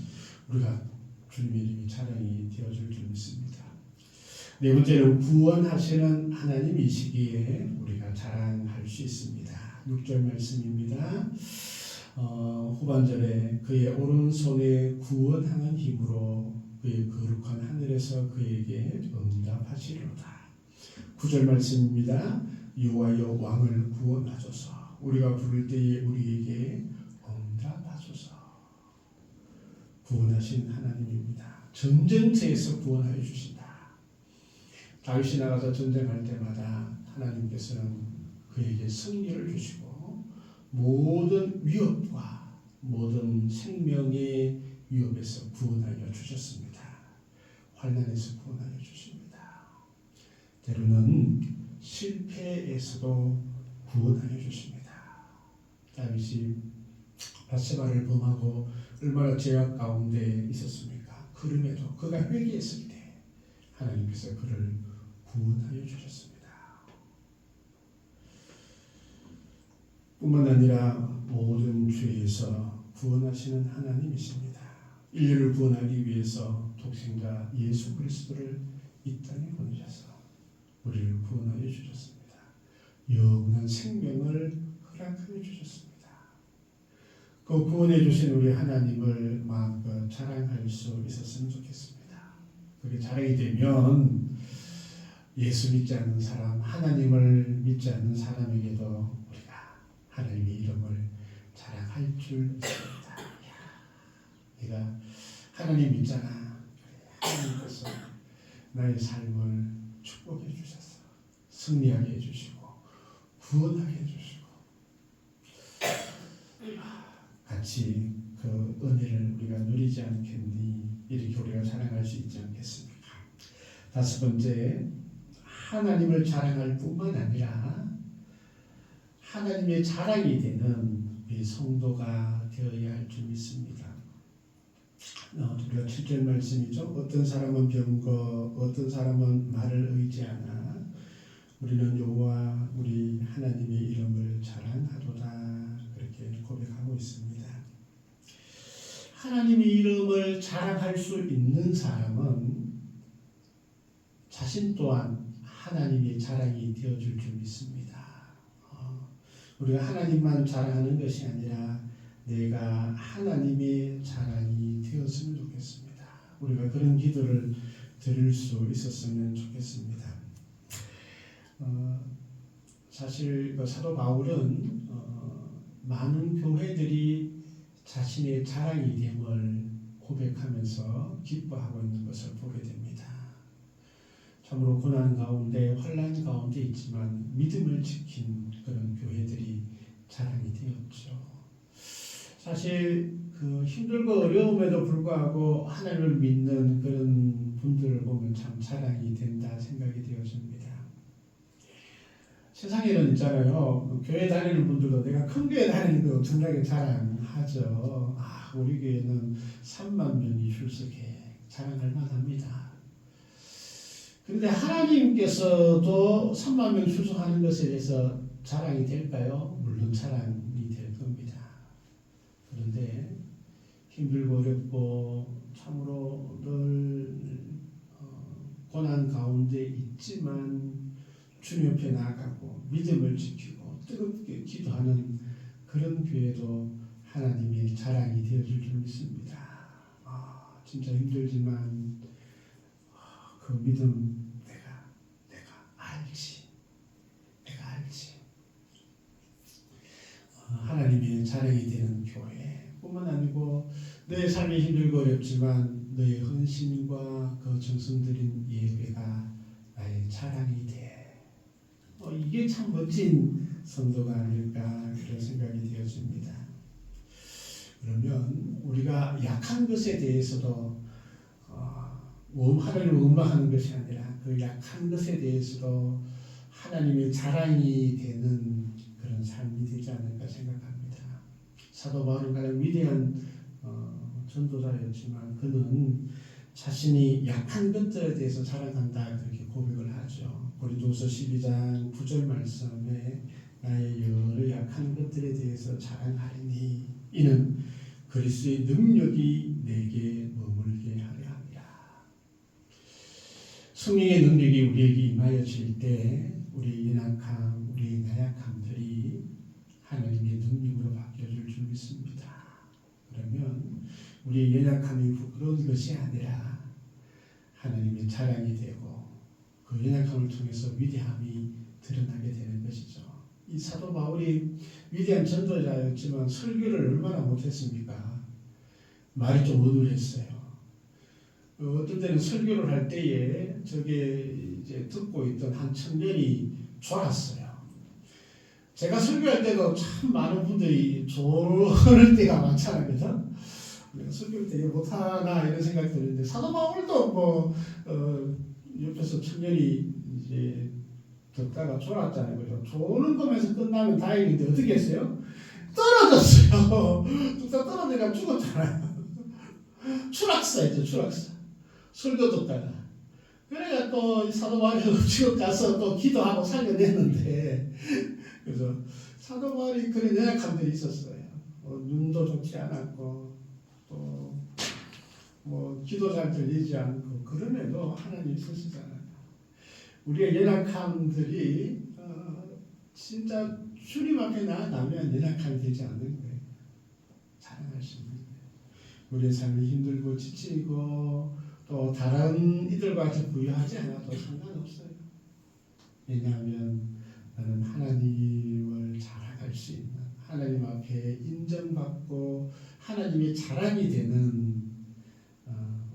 우리가 주님의 이름이 자랑이 되어줄 줄 믿습니다. 네 번째는 구원하시는 하나님이시기에 우리가 자랑할 수 있습니다. 6절 말씀입니다. 후반절에 그의 오른손에 구원하는 힘으로 그의 거룩한 하늘에서 그에게 응답하시리로다. 9절 말씀입니다. 여호와여 왕을 구원하소서. 우리가 부를 때에 우리에게 응답하소서. 구원하신 하나님입니다. 전쟁터에서 구원하여 주신다. 다윗이 나가서 전쟁할 때마다 하나님께서는 그에게 승리를 주시고 모든 위협과 모든 생명의 위협에서 구원하여 주셨습니다. 환난에서 구원하여 주십니다. 때로는 실패에서도 구원하여 주십니다. 다윗이 밧세바를 범하고 얼마나 죄악 가운데 있었습니까? 그럼에도 그가 회개했을 때 하나님께서 그를 구원하여 주셨습니다. 뿐만 아니라 모든 죄에서 구원하시는 하나님이십니다. 인류를 구원하기 위해서 독생자 예수 그리스도를 이 땅에 보내셔서 우리를 구원하여 주셨습니다. 영원한 생명을 허락하여 주셨습니다. 그 구원해 주신 우리 하나님을 마음껏 자랑할 수 있었으면 좋겠습니다. 그게 자랑이 되면 예수 믿지 않는 사람, 하나님을 믿지 않는 사람에게도 우리가 하나님의 이름을 자랑할 줄 믿습니다. 내가 하나님 믿잖아. 하나님께서 나의 삶을 축복해 주셔서 승리하게 해주시고 구원하게 해주시고 같이 그 은혜를 우리가 누리지 않겠니? 이렇게 우리가 자랑할 수 있지 않겠습니까? 다섯 번째, 하나님을 자랑할 뿐만 아니라 하나님의 자랑이 되는 우리 성도가 되어야 할 줄 믿습니다. 우리가 7절 말씀이죠. 어떤 사람은 병거, 어떤 사람은 말을 의지하나 우리는 여호와 우리 하나님의 이름을 자랑하도다. 그렇게 고백하고 있습니다. 하나님의 이름을 자랑할 수 있는 사람은 자신 또한 하나님의 자랑이 되어줄 줄 믿습니다. 우리가 하나님만 자랑하는 것이 아니라 내가 하나님의 자랑이 되었으면 좋겠습니다. 우리가 그런 기도를 드릴 수 있었으면 좋겠습니다. 사실 사도 바울은 많은 교회들이 자신의 자랑이 됨을 고백하면서 기뻐하고 있는 것을 보게 됩니다. 참으로 고난 가운데 환난 가운데 있지만 믿음을 지킨 그런 교회들이 자랑이 되었죠. 사실 그 힘들고 어려움에도 불구하고 하나님을 믿는 그런 분들을 보면 참 자랑이 된다 생각이 되어집니다. 세상에는 있잖아요. 교회 다니는 분들도 내가 큰 교회 다니는 거 엄청나게 자랑하죠. 우리 교회는 3만 명이 출석해. 자랑할 만합니다. 그런데 하나님께서도 3만 명 출석하는 것에 대해서 자랑이 될까요? 물론 자랑이 될 겁니다. 그런데 힘들고 어렵고 참으로 늘 고난 가운데 있지만 주님 옆에 나아가고 믿음을 지키고 뜨겁게 기도하는 그런 교회도 하나님의 자랑이 되어줄 줄 믿습니다. 진짜 힘들지만 그 믿음 내가 알지. 하나님의 자랑이 되는 교회뿐만 아니고 너의 삶이 힘들고 어렵지만 너의 헌신과 그 정성 들인 예배가 나의 자랑이 돼. 이게 참 멋진 성도가 아닐까 그런 생각이 되어집니다. 그러면 우리가 약한 것에 대해서도 하나님을 원망하는 것이 아니라 그 약한 것에 대해서도 하나님의 자랑이 되는 그런 삶이 되지 않을까 생각합니다. 사도 바울은 가장 위대한 전도자였지만 그는 자신이 약한 것들에 대해서 자랑한다 그렇게 고백을 하죠. 고린도서 12장 9절 말씀에 나의 여러 약한 것들에 대해서 자랑하리니 이는 그리스도의 능력이 내게 머물게 하려 함이라. 성령의 능력이 우리에게 임하여질 때 우리의 연약함, 우리의 나약함들이 하나님의 능력으로 바뀌어질 줄 믿습니다. 그러면 우리의 연약함이 부끄러운 것이 아니라 하나님의 자랑이 되고 그 연약함을 통해서 위대함이 드러나게 되는 것이죠. 이 사도 바울이 위대한 전도자였지만 설교를 얼마나 못했습니까? 말이 좀 어눌했어요. 어떤 때는 설교를 할 때에 저게 이제 듣고 있던 한 청년이 졸았어요. 제가 설교할 때도 참 많은 분들이 졸을 때가 많잖아요, 그죠? 내가 설교를 되게 못하나 이런 생각이 드는데 사도 바울도 옆에서 청년이 이제 듣다가 졸았잖아요, 그죠? 조는 거면서 끝나면 다행인데 어떻게 했어요? 떨어졌어요. 뚝딱 떨어지니까 죽었잖아요. 추락사였죠, 추락사. 설교 듣다가. 그래가 또 사도 바울이 지금 가서 또 기도하고 살려냈는데, 그래서 사도 바울이 그런 연약함들이 있었어요. 눈도 좋지 않았고, 또 뭐 기도 잘 들리지 않고 그럼에도 하나님 쓰시잖아요. 우리의 연약함들이 진짜 주님 앞에 나아가면 연약함이 되지 않는 거예요. 자랑할 수 있는 거예요. 우리의 삶이 힘들고 지치고 또 다른 이들과 같이 부유하지 않아도 상관없어요. 왜냐하면 나는 하나님을 자랑할 수 있는, 하나님 앞에 인정받고 하나님의 자랑이 되는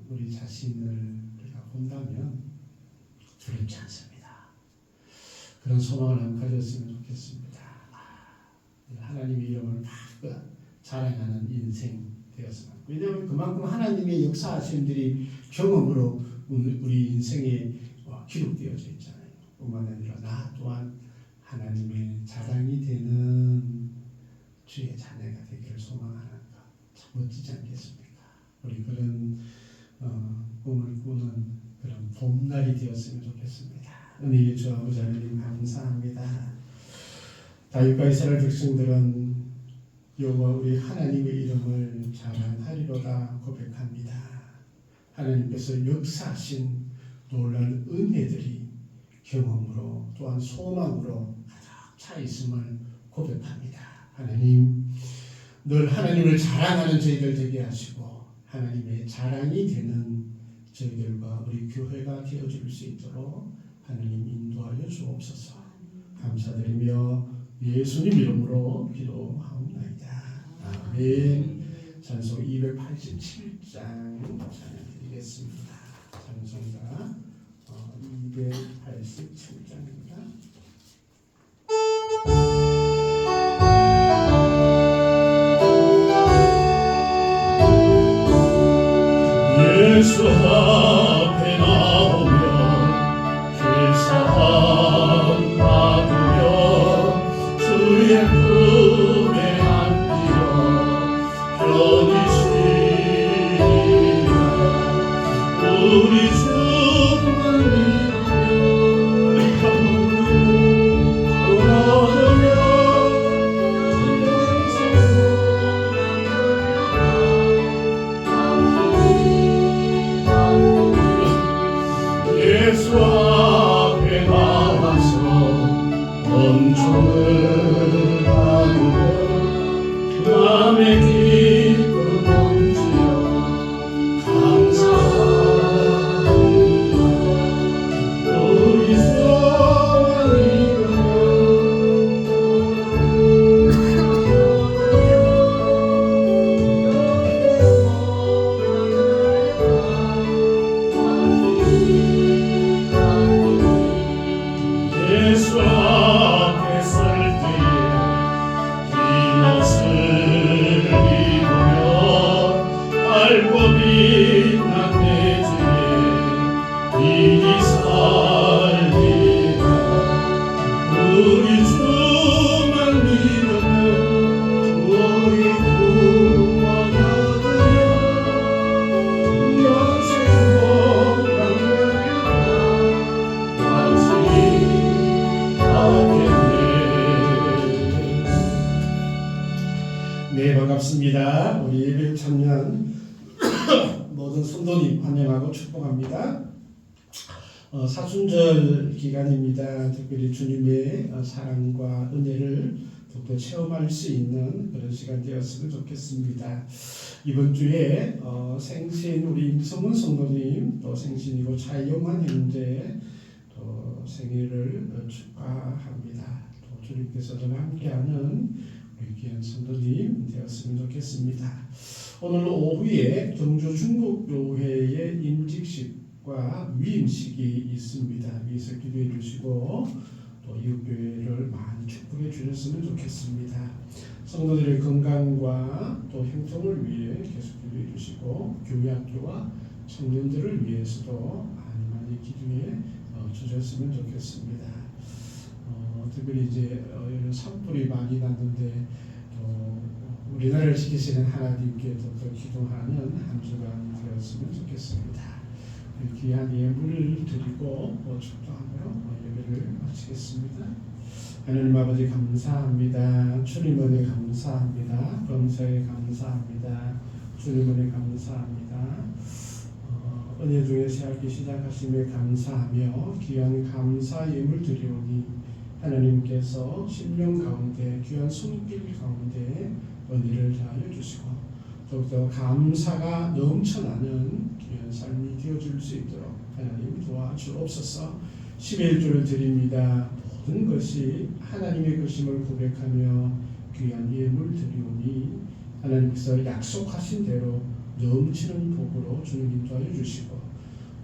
우리 자신을 우리가 본다면 두렵지 않습니다. 그런 소망을 한번 가졌으면 좋겠습니다. 하나님의 이름을 마음껏 자랑하는 인생 되었습니다. 왜냐하면 그만큼 하나님의 역사하심들이 경험으로 우리 인생에 기록되어져 있잖아요. 뿐만 아니라 나 또한 하나님의 자랑이 되는 주의 자녀가 되기를 소망하는 것 참 멋지지 않겠습니까? 우리 그런 꿈을 꾸는 그런 봄날이 되었으면 좋겠습니다. 은혜의 주 아버지 하나님 감사합니다. 다윗과 이스라엘 백성들은 여호와 우리 하나님의 이름을 자랑하리로다 고백합니다. 하나님께서 역사하신 놀라운 은혜들이 경험으로 또한 소망으로 가득 차 있음을 고백합니다. 하나님, 늘 하나님을 자랑하는 저희들 되게 하시고 하나님의 자랑이 되는 저희들과 우리 교회가 되어줄 수 있도록 하나님 인도하여 주옵소서. 감사드리며 예수님 이름으로 기도하옵나이다. 아멘. 찬송 287장 찬양드리겠습니다. 찬송가 287장입니다. 예수 앞에 나오며 죄사함 받으며 주의 품에 안기어 편히 쉬리라. 우리 주만 믿으며 얻으며 예수 앞에 나와서 은총을 받으며 마음의 기쁨 옮기어 감사합니다. 우리 소망 예수 앞에 설 때에 빈옷을 입으며 밝고 빛난 내 집에 이리 살리라. 우리 주만 믿으며 우리 구원 얻으며 영생 복받으리라. 완전히 네, 반갑습니다. 우리 예배 참여한 모든 성도님 환영하고 축복합니다. 사순절 기간입니다. 특별히 주님의 사랑과 은혜를 더욱더 체험할 수 있는 그런 시간 되었으면 좋겠습니다. 이번 주에 생신 우리 임성문 성도님, 또 생신이고 차영환 형제 또 생일을 축하합니다. 또 주님께서도 함께하는 우리 귀한 성도님 되었으면 좋겠습니다. 오늘 오후에 경주 중국교회의 임직식과 위임식이 있습니다. 위에서 기도해 주시고 또 이웃교회를 많이 축복해 주셨으면 좋겠습니다. 성도들의 건강과 또 형통을 위해 계속 기도해 주시고 교회학교와 청년들을 위해서도 많이 기도해 주셨으면 좋겠습니다. 특별히 이제 산불이 많이 났는데 우리나라를 지키시는 하나님께 더 기도하는 한 주간 되었으면 좋겠습니다. 귀한 예물을 드리고 축도함으로 예배를 마치겠습니다. 하나님 아버지 감사합니다. 주님 은혜 감사합니다. 범사에 감사합니다. 주님 은혜 감사합니다. 은혜 중에 새롭게 시작하심에 감사하며 귀한 감사 예물 드리오니 하나님께서 심령 가운데 귀한 손길 가운데 은혜를 다하여 주시고 더욱더 감사가 넘쳐나는 귀한 삶이 되어줄 수 있도록 하나님 도와주옵소서. 11조를 드립니다. 모든 것이 하나님의 것임을 고백하며 귀한 예물 드리오니 하나님께서 약속하신 대로 넘치는 복으로 주님 인도하여 주시고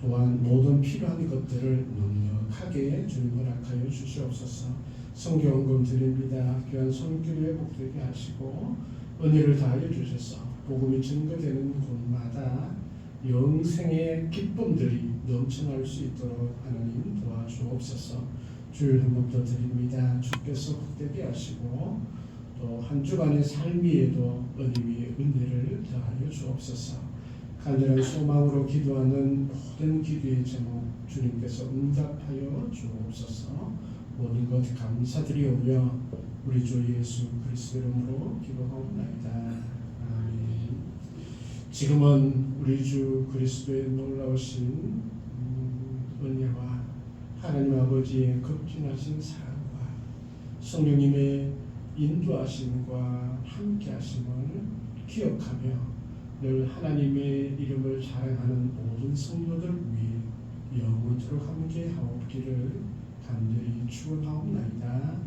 또한 모든 필요한 것들을 넉넉하게 주님 허락하여 주시옵소서. 성경恩드립니다. 귀한 손길 회복되게 하시고 은혜를 다하여 주셔서 복음이 증거되는 곳마다 영생의 기쁨들이 넘쳐날 수 있도록 하나님 도와주옵소서. 주일 한 번 더 드립니다. 주께서 복되게 하시고 또 한 주간의 삶위에도 은혜 위에 은혜를 더하여 주옵소서. 간절한 소망으로 기도하는 모든 기도의 제목 주님께서 응답하여 주옵소서. 모든 것 감사드리오며 우리 주 예수 그리스도 이름으로 기도하옵나이다. 아멘. 지금은 우리 주 그리스도의 놀라우신 은혜와 하나님 아버지의 극진하신 사랑과 성령님의 인도하심과 함께하심을 기억하며 늘 하나님의 이름을 자랑하는 모든 성도들 위해 영원토록 함께하옵기를 간절히 축원하옵나이다.